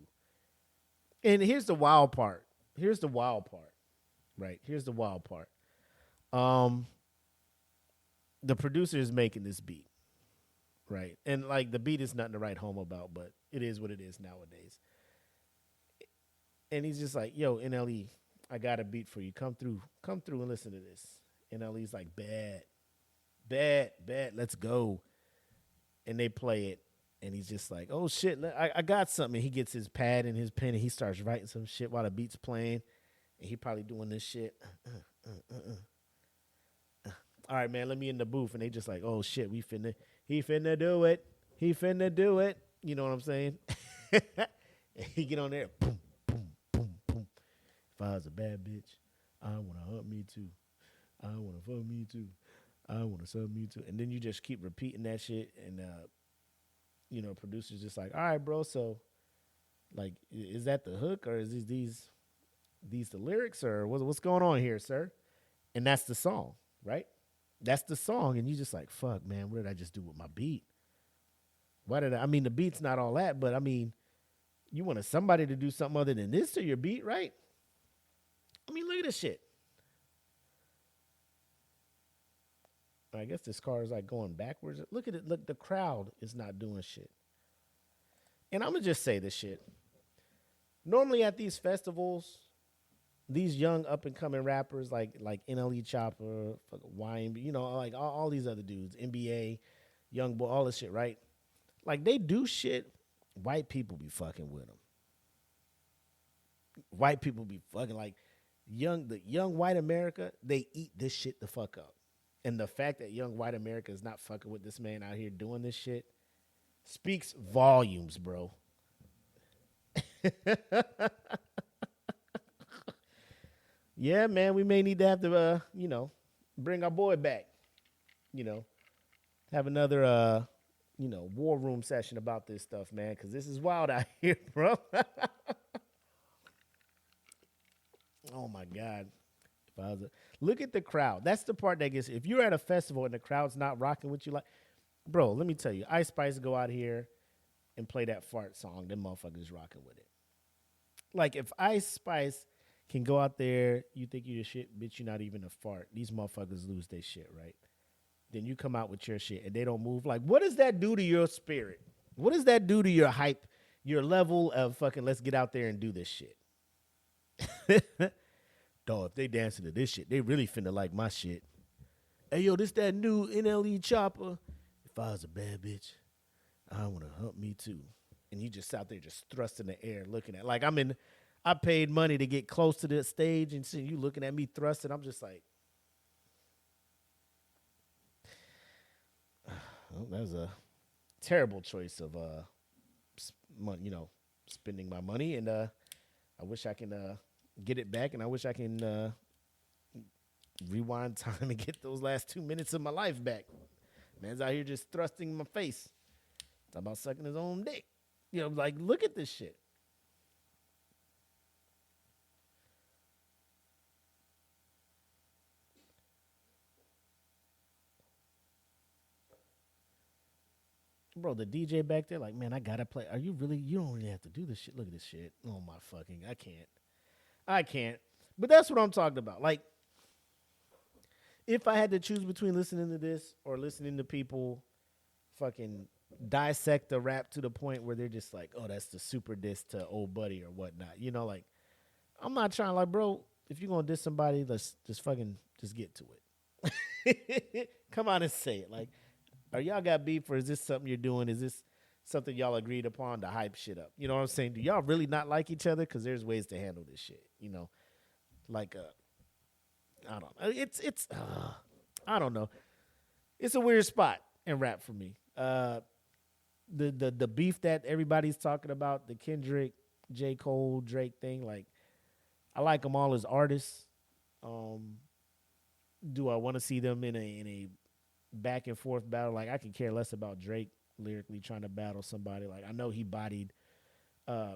And here's the wild part. Right? Here's the wild part. The producer is making this beat. Right? And, like, the beat is nothing to write home about, but it is what it is nowadays. And he's just like, yo, NLE, I got a beat for you. Come through and listen to this. NLE's like, bad, let's go. And they play it. And he's just like, oh, shit, I got something. And he gets his pad and his pen, and he starts writing some shit while the beat's playing. And he probably doing this shit. All right, man, let me in the booth. And they just like, oh, shit, he finna do it. You know what I'm saying? And he get on there, boom, boom, boom, boom. If I was a bad bitch, I want to hump me too. I want to fuck me too. I want to sub me too. And then you just keep repeating that shit. And, you know, producers just like, all right, bro, so, like, is that the hook or is these the lyrics or what's going on here, sir? And that's the song, right? That's the song. And you just like, fuck, man, what did I just do with my beat? I mean, the beat's not all that, but I mean, you wanted somebody to do something other than this to your beat, right? I mean, look at this shit. I guess this car is like going backwards. Look at it. Look, the crowd is not doing shit. And I'm going to just say this shit. Normally at these festivals, these young up-and-coming rappers like NLE Choppa, YMB, you know, like all these other dudes, NBA, Young Boy, all this shit, right? Like, they do shit, white people be fucking with them. White people be fucking, like, the young white America, they eat this shit the fuck up. And the fact that young white America is not fucking with this man out here doing this shit speaks volumes, bro. Yeah, man, we may need to have to, you know, bring our boy back. You know, have another, you know, war room session about this stuff, man, because this is wild out here, bro. Oh, my God. Look at the crowd. That's the part that gets, if you're at a festival and the crowd's not rocking with you, like, bro, let me tell you, Ice Spice go out here and play that fart song, them motherfuckers rocking with it. Like, if Ice Spice can go out there, you think you the shit, bitch, you're not even a fart. These motherfuckers lose their shit, right? then you come out with your shit and they don't move. Like, what does that do to your spirit? What does that do to your hype, your level of fucking let's get out there and do this shit? Dog, if they dancing to this shit, they really finna like my shit. Hey, yo, this that new NLE Choppa. If I was a bad bitch, I want to hump me too. And you just out there just thrust in the air looking at, like I paid money to get close to the stage and see you looking at me thrusting. I'm just like, well, that was a terrible choice of, spending my money. And I wish I can get it back, and I wish I can rewind time and get those last 2 minutes of my life back. Man's out here just thrusting in my face. Talking about sucking his own dick. You know, like, look at this shit. Bro, the DJ back there, like, man, I gotta play. Are you really? You don't really have to do this shit. Look at this shit. Oh my fucking, I can't. But that's what I'm talking about. Like, if I had to choose between listening to this or listening to people fucking dissect the rap to the point where they're just like, oh, that's the super diss to old buddy or whatnot. You know, like, I'm not trying, like, bro, if you're gonna diss somebody, let's just fucking just get to it. Come on and say it. Like, are y'all got beef, or is this something you're doing? Is this something y'all agreed upon to hype shit up? You know what I'm saying? Do y'all really not like each other? Because there's ways to handle this shit. You know, like I don't know. It's I don't know. It's a weird spot in rap for me. The beef that everybody's talking about, the Kendrick, J. Cole, Drake thing. Like, I like them all as artists. Do I want to see them in a back and forth battle? Like, I could care less about Drake lyrically trying to battle somebody. Like, I know he bodied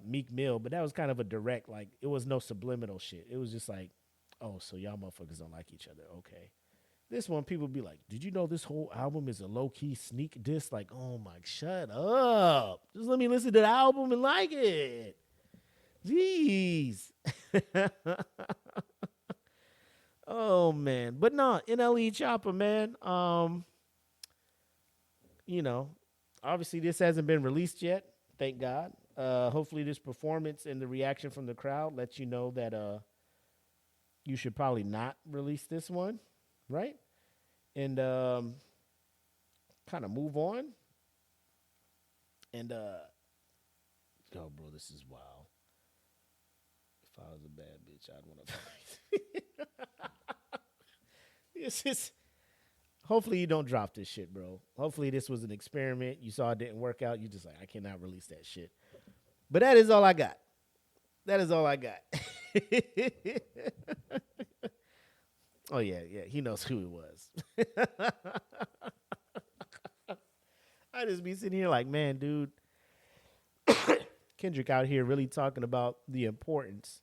Meek Mill, but that was kind of a direct, like, it was no subliminal shit. It was just like, oh, so y'all motherfuckers don't like each other. Okay. This one, people be like, did you know this whole album is a low-key sneak diss? Like, oh my, shut up. Just let me listen to the album and like it. Jeez. Oh, man. But no, NLE Choppa, man. You know, obviously this hasn't been released yet. Thank God. Hopefully this performance and the reaction from the crowd lets you know that you should probably not release this one, right? And kind of move on. And, oh, bro, this is wild. If I was a bad bitch, I'd want to It's just, hopefully you don't drop this shit, bro. Hopefully this was an experiment. You saw it didn't work out. You just like, I cannot release that shit. But that is all I got. That is all I got. Oh, yeah. He knows who it was. I just be sitting here like, man, dude. Kendrick out here really talking about the importance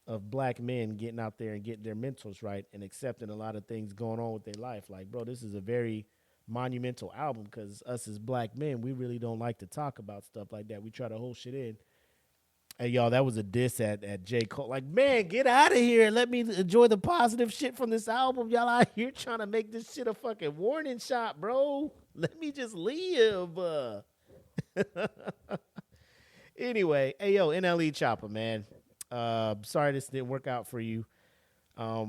of black men getting out there and getting their mentals right and accepting a lot of things going on with their life. Like, bro, this is a very monumental album because us as black men, we really don't like to talk about stuff like that. We try to hold shit in. Hey, y'all, that was a diss at J. Cole. Like, man, get out of here. Let me enjoy the positive shit from this album. Y'all out here trying to make this shit a fucking warning shot, bro. Let me just live. Anyway, hey, yo, NLE Choppa, man. Sorry this didn't work out for you. I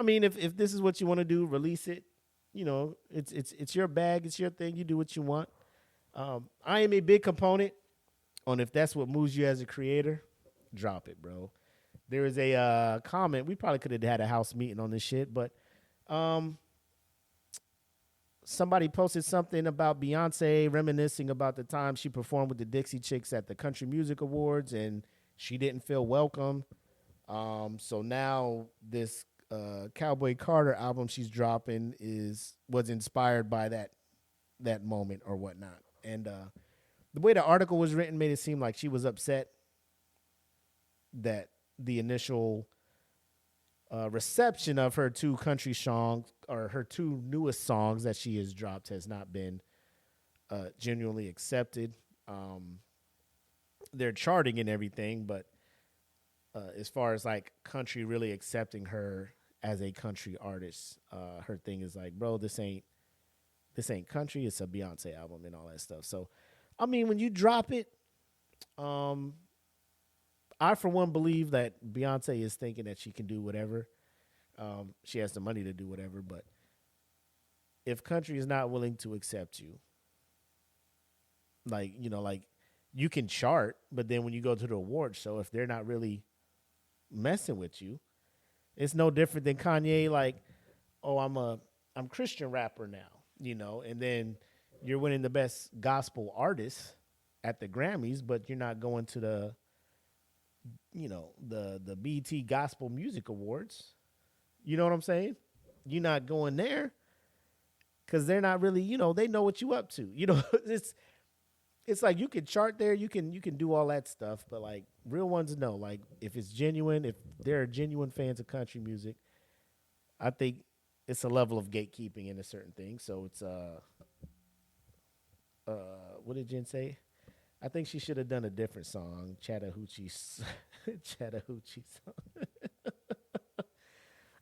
mean, if this is what you want to do, release it. You know, it's your bag, it's your thing. You do what you want. I am a big component on if that's what moves you as a creator, drop it, bro. There is a comment. We probably could have had a house meeting on this shit, but somebody posted something about Beyonce reminiscing about the time she performed with the Dixie Chicks at the Country Music Awards, and she didn't feel welcome. So now this Cowboy Carter album she's dropping was inspired by that moment or whatnot. And the way the article was written made it seem like she was upset that the initial reception of her two country songs, or her two newest songs that she has dropped, has not been genuinely accepted. They're charting and everything, but as far as like country really accepting her as a country artist, her thing is like, bro, this ain't this ain't country. It's a Beyonce album and all that stuff. So, I mean, when you drop it, I, for one, believe that Beyonce is thinking that she can do whatever. She has the money to do whatever. But if country is not willing to accept you, like, you know, like you can chart, but then when you go to the awards show, if they're not really messing with you, it's no different than Kanye. Like, oh, I'm Christian rapper now, you know, and then you're winning the best gospel artist at the Grammys, but you're not going to the, you know, the BET Gospel Music Awards. You know what I'm saying? You're not going there because they're not really, you know, they know what you up to. You know, it's like you can chart there, you can do all that stuff, but like real ones know, like if it's genuine, if they're genuine fans of country music, I think it's a level of gatekeeping in a certain thing. So it's what did Jen say? I think she should have done a different song, Chattahoochee song.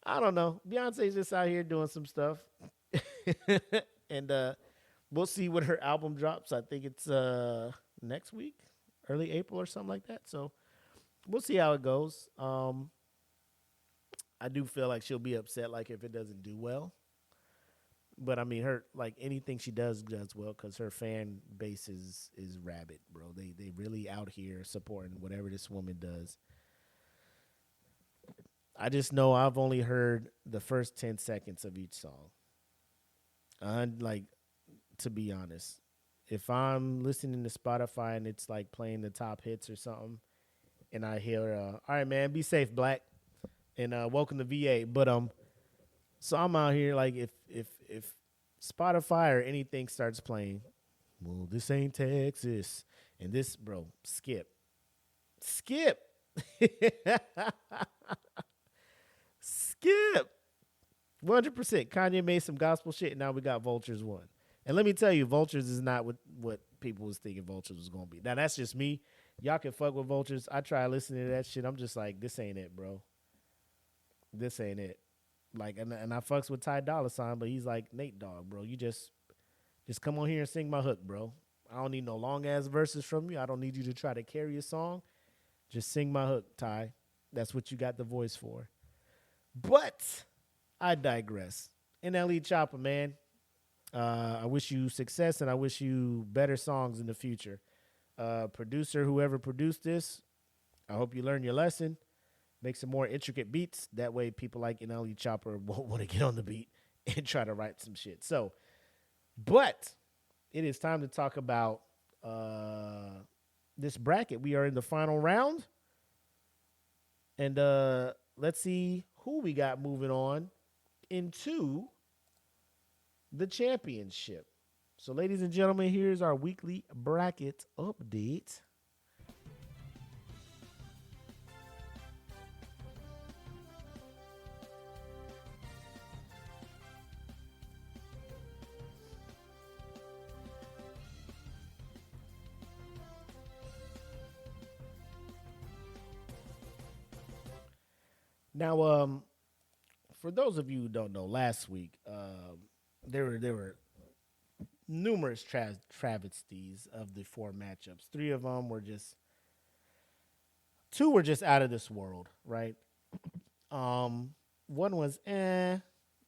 I don't know. Beyonce's just out here doing some stuff. And we'll see when her album drops. I think it's next week, early April or something like that. So we'll see how it goes. I do feel like she'll be upset, like if it doesn't do well. But I mean, her, like anything she does well because her fan base is rabid, bro. They really out here supporting whatever this woman does. I just know I've only heard the first 10 seconds of each song. Like, to be honest, if I'm listening to Spotify and it's like playing the top hits or something, and I hear, all right, man, be safe, Black, and welcome to VA. But so I'm out here like if Spotify or anything starts playing, well, this ain't Texas, and this, bro, skip. Skip. 100%. Kanye made some gospel shit, and now we got Vultures 1. And let me tell you, Vultures is not what people was thinking Vultures was going to be. Now, that's just me. Y'all can fuck with Vultures. I try listening to that shit. I'm just like, this ain't it, bro. This ain't it. Like, and I fucks with Ty Dolla $ign, but he's like, Nate Dogg, bro. You just come on here and sing my hook, bro. I don't need no long-ass verses from you. I don't need you to try to carry a song. Just sing my hook, Ty. That's what you got the voice for. But I digress. NLE Choppa, man. I wish you success, and I wish you better songs in the future. Producer, whoever produced this, I hope you learn your lesson. Make some more intricate beats. That way people like NLE Choppa won't want to get on the beat and try to write some shit. So, but it is time to talk about this bracket. We are in the final round. And let's see who we got moving on into the championship. So, ladies and gentlemen, here's our weekly bracket update. Now, for those of you who don't know, last week there were numerous travesties of the 4 matchups. 3 of them were two were just out of this world, right? One was the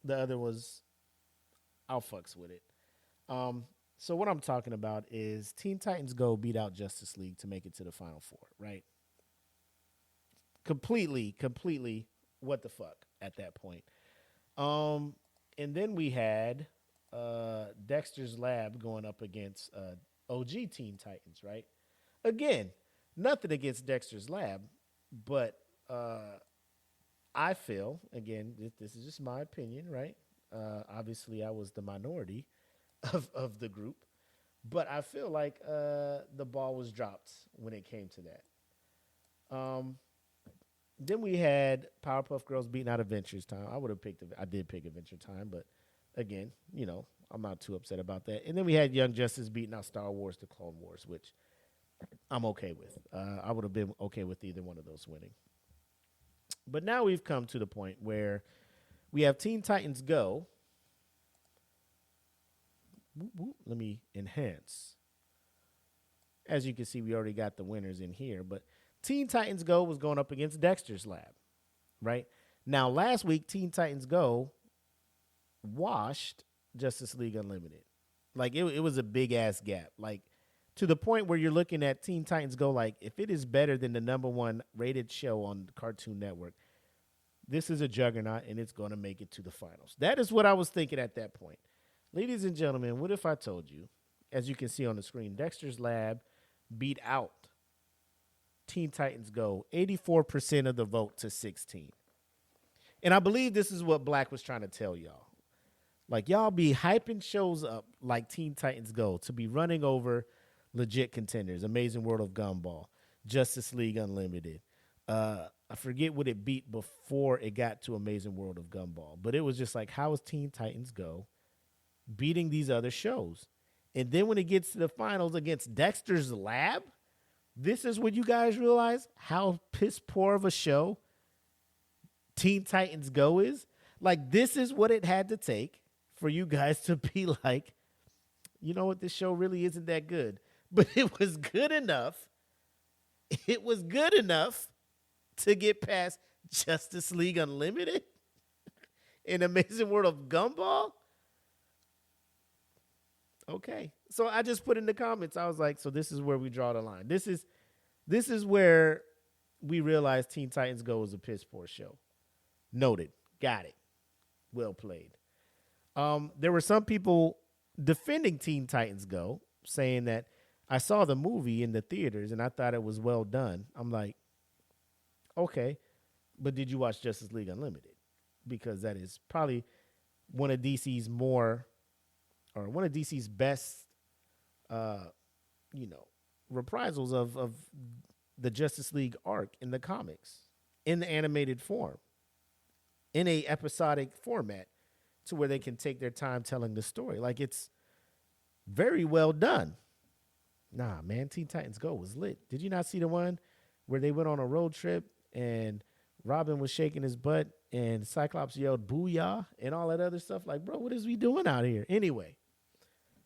other was I'll fucks with it. So what I'm talking about is Teen Titans Go beat out Justice League to make it to the Final Four, right? Completely what the fuck at that point. And then we had Dexter's Lab going up against OG Teen Titans, right? Again, nothing against Dexter's Lab, but I feel, again, this is just my opinion, right? Obviously, I was the minority of the group, but I feel like the ball was dropped when it came to that. Then we had Powerpuff Girls beating out Adventures Time. I did pick Adventure Time, but again, you know, I'm not too upset about that. And then we had Young Justice beating out Star Wars: The Clone Wars, which I'm okay with. I would have been okay with either one of those winning. But now we've come to the point where we have Teen Titans Go Let me enhance. As you can see, we already got the winners in here, but Teen Titans Go was going up against Dexter's Lab, right? Now, last week, Teen Titans Go washed Justice League Unlimited. Like, it was a big-ass gap. Like, to the point where you're looking at Teen Titans Go, like, if it is better than the #1 rated show on Cartoon Network, this is a juggernaut, and it's going to make it to the finals. That is what I was thinking at that point. Ladies and gentlemen, what if I told you, as you can see on the screen, Dexter's Lab beat out Teen Titans Go 84% of the vote to 16. And I believe this is what Black was trying to tell y'all. Like, y'all be hyping shows up like Teen Titans Go to be running over legit contenders. Amazing World of Gumball, Justice League Unlimited. I forget what it beat before it got to Amazing World of Gumball. But it was just like, how is Teen Titans Go beating these other shows? And then when it gets to the finals against Dexter's Lab, this is when you guys realize how piss poor of a show Teen Titans Go is. Like, this is what it had to take for you guys to be like, you know what, this show really isn't that good. But it was good enough. It was good enough to get past Justice League Unlimited and Amazing World of Gumball. Okay. So I just put in the comments, I was like, so this is where we draw the line. This is where we realize Teen Titans Go is a piss poor show. Noted. Got it. Well played. There were some people defending Teen Titans Go, saying that I saw the movie in the theaters and I thought it was well done. I'm like, okay, but did you watch Justice League Unlimited? Because that is probably one of DC's best, reprisals of the Justice League arc in the comics, in the animated form, in a episodic format, to where they can take their time telling the story. Like, it's very well done. Nah, man, Teen Titans Go was lit. Did you not see the one where they went on a road trip and Robin was shaking his butt and Cyclops yelled "Booyah" and all that other stuff? Like, bro, what is we doing out here? Anyway,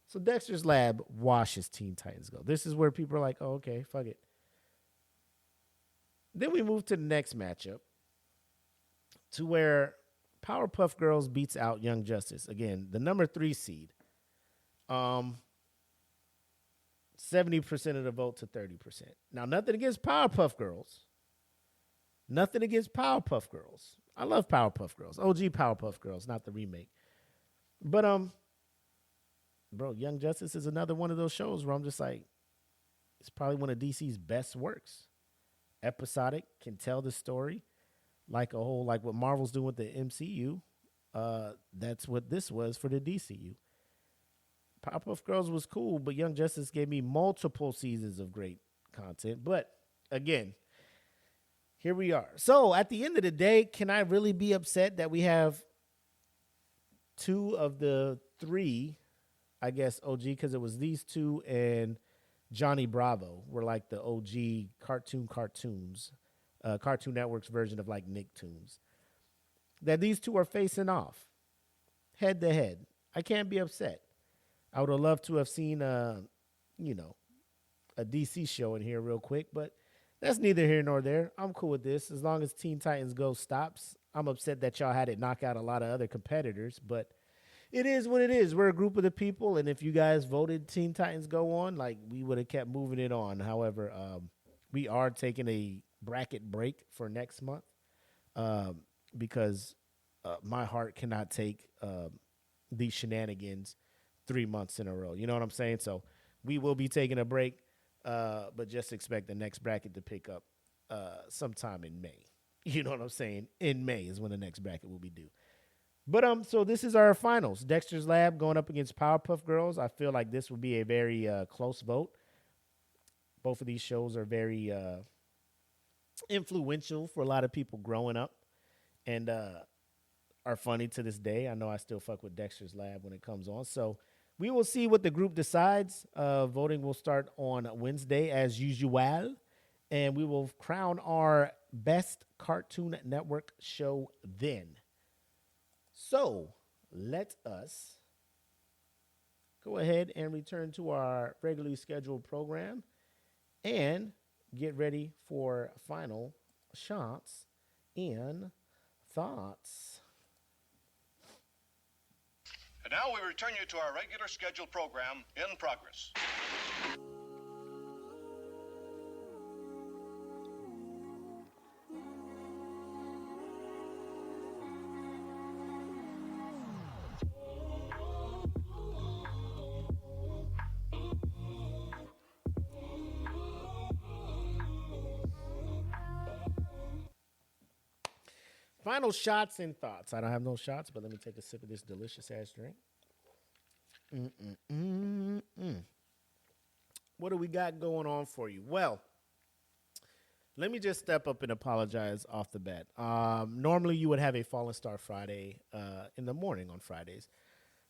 so Dexter's Lab washes Teen Titans Go. This is where people are like, oh, okay, fuck it. Then we move to the next matchup, to where Powerpuff Girls beats out Young Justice. Again, the #3 seed. 70% of the vote to 30%. Now, nothing against Powerpuff Girls. Nothing against Powerpuff Girls. I love Powerpuff Girls. OG Powerpuff Girls, not the remake. But, bro, Young Justice is another one of those shows where I'm just like, it's probably one of DC's best works. Episodic, can tell the story like what Marvel's doing with the MCU. That's what this was for the DCU. Powerpuff Girls was cool, but Young Justice gave me multiple seasons of great content. But again, here we are. So at the end of the day, can I really be upset that we have 2 of the 3, I guess, OG, because it was these 2 and Johnny Bravo were like the OG cartoons, Cartoon Network's version of like Nicktoons. That these 2 are facing off head to head. I can't be upset. I would have loved to have seen, a DC show in here real quick, but that's neither here nor there. I'm cool with this. As long as Teen Titans Go stops. I'm upset that y'all had it knock out a lot of other competitors, but it is what it is. We're a group of the people, and if you guys voted Teen Titans Go on, like, we would have kept moving it on. However, we are taking a bracket break for next month because my heart cannot take these shenanigans 3 months in a row. You know what I'm saying? So we will be taking a break, but just expect the next bracket to pick up sometime in May. You know what I'm saying? In May is when the next bracket will be due. But so this is our finals. Dexter's Lab going up against Powerpuff Girls. I feel like this will be a very close vote. Both of these shows are very influential for a lot of people growing up and are funny to this day. I know I still fuck with Dexter's Lab when it comes on. So we will see what the group decides. Voting will start on Wednesday as usual. And we will crown our best Cartoon Network show then. So let us go ahead and return to our regularly scheduled program and get ready for final shots and thoughts. And now we return you to our regular scheduled program in progress. Final shots and thoughts. I don't have no shots, but let me take a sip of this delicious ass drink. What do we got going on for you? Well, let me just step up and apologize off the bat. Normally, you would have a Fallen Star Friday in the morning on Fridays.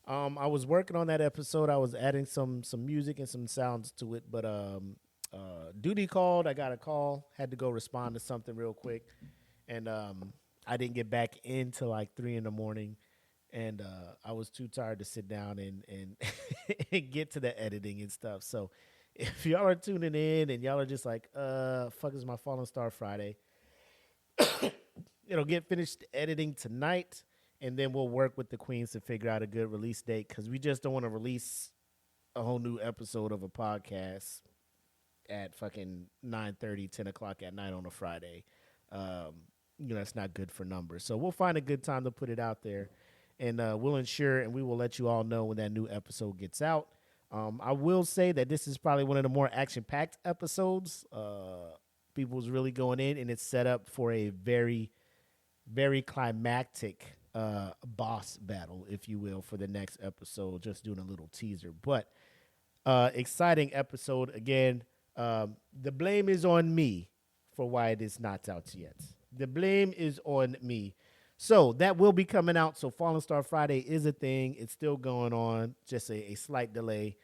I was working on that episode. I was adding some music and some sounds to it, but duty called. I got a call. Had to go respond to something real quick, and I didn't get back in till like 3 in the morning, and I was too tired to sit down and and get to the editing and stuff. So if y'all are tuning in and y'all are just like, fuck is my Fallen Star Friday, it'll get finished editing tonight, and then we'll work with the queens to figure out a good release date, because we just don't want to release a whole new episode of a podcast at fucking 9:30, 10 o'clock at night on a Friday. That's not good for numbers. So we'll find a good time to put it out there, and we'll ensure and we will let you all know when that new episode gets out. I will say that this is probably one of the more action-packed episodes. People's really going in, and it's set up for a very, very climactic boss battle, if you will, for the next episode. Just doing a little teaser. But exciting episode. Again, the blame is on me for why it is not out yet. The blame is on me. So that will be coming out. So Fallen Star Friday is a thing. It's still going on. Just a slight delay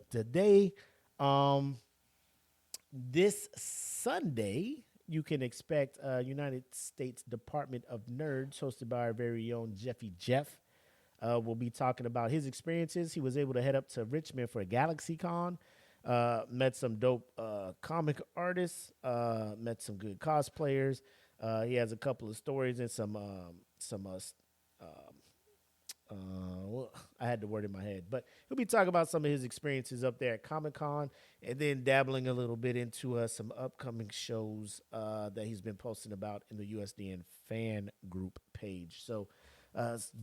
today. This Sunday, you can expect United States Department of Nerds, hosted by our very own Jeffy Jeff. We'll be talking about his experiences. He was able to head up to Richmond for a GalaxyCon. Met some dope comic artists. Met some good cosplayers. He has a couple of stories and I had the word in my head, but he'll be talking about some of his experiences up there at Comic-Con, and then dabbling a little bit into some upcoming shows that he's been posting about in the USDN fan group page. So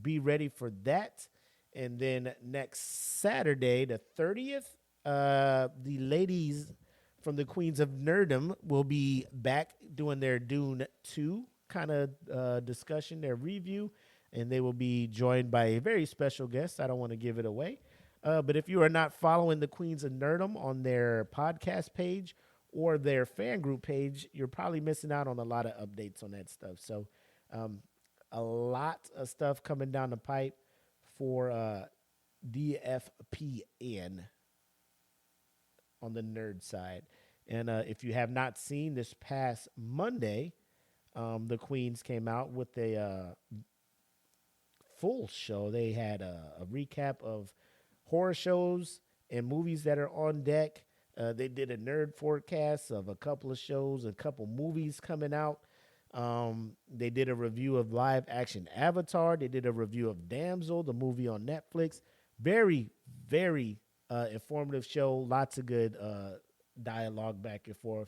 be ready for that. And then next Saturday, the 30th, the ladies from the Queens of Nerdom will be back doing their Dune 2 kind of discussion, their review, and they will be joined by a very special guest. I don't want to give it away, but if you are not following the Queens of Nerdom on their podcast page or their fan group page, you're probably missing out on a lot of updates on that stuff. So a lot of stuff coming down the pipe for DFPN on the nerd side. And if you have not seen, this past Monday, the Queens came out with a full show. They had a recap of horror shows and movies that are on deck. They did a nerd forecast of a couple of shows, a couple movies coming out. They did a review of live action Avatar. They did a review of Damsel, the movie on Netflix. Very, very informative show. Lots of good dialogue back and forth.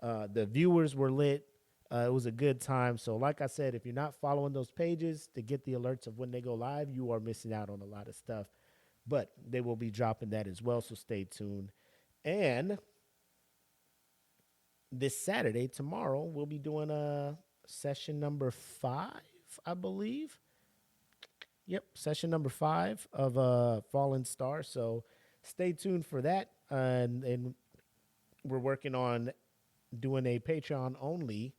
The viewers were lit. It was a good time. So like I said, if you're not following those pages to get the alerts of when they go live, you are missing out on a lot of stuff. But they will be dropping that as well, so stay tuned. And this Saturday, tomorrow, we'll be doing session number 5, I believe. Yep, session number 5 of Fallen Star. So stay tuned for that. And we're working on doing a Patreon-only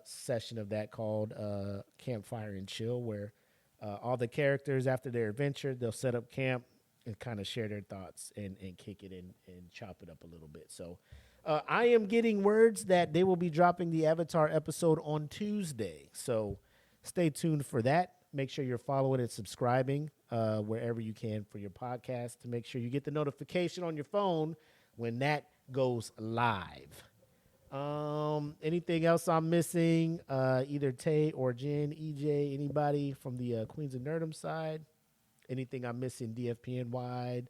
session of that called Campfire and Chill, where all the characters, after their adventure, they'll set up camp and kind of share their thoughts and kick it and chop it up a little bit. So I am getting words that they will be dropping the Avatar episode on Tuesday. So stay tuned for that. Make sure you're following and subscribing wherever you can for your podcast to make sure you get the notification on your phone when that goes live. Anything else I'm missing? Either Tay or Jen, EJ, anybody from the Queens of Nerdum side? Anything I'm missing DFPN wide?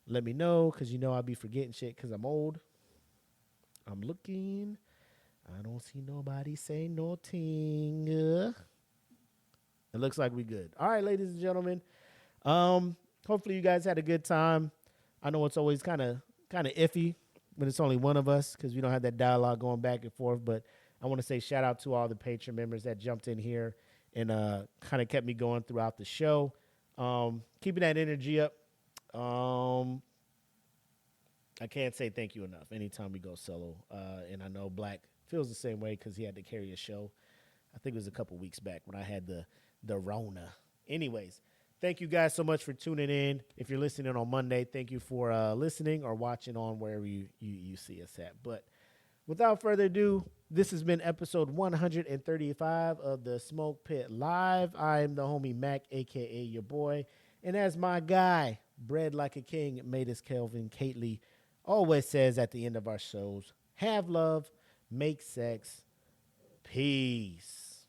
Let me know, because I'll be forgetting shit because I'm old. I'm looking. I don't see nobody say nothing. It looks like we good. All right, ladies and gentlemen. Hopefully you guys had a good time. I know it's always kind of iffy when it's only one of us because we don't have that dialogue going back and forth. But I want to say shout out to all the Patreon members that jumped in here and kind of kept me going throughout the show. Keeping that energy up. I can't say thank you enough anytime we go solo. And I know Black feels the same way because he had to carry a show. I think it was a couple weeks back when I had the Rona. Anyways, thank you guys so much for tuning in. If you're listening on Monday, thank you for listening or watching on wherever you see us at. But without further ado, this has been episode 135 of the Smoke Pit Live. I am the homie Mac, a.k.a. your boy. And as my guy, bred like a king, Matus Kelvin Kately, always says at the end of our shows, have love, make sex, peace.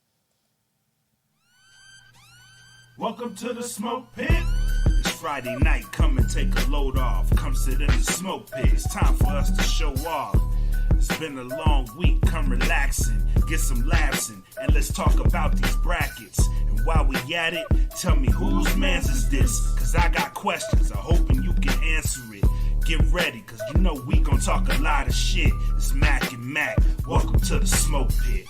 Welcome to the Smoke Pit. It's Friday night, come and take a load off. Come sit in the Smoke Pit, it's time for us to show off. It's been a long week, come relaxing, get some laughs in, and let's talk about these brackets. And while we at it, tell me whose man's is this? Cause I got questions, I'm hoping you can answer it. Get ready, cause we gon' talk a lot of shit. It's Mac and Mac, welcome to the Smoke Pit.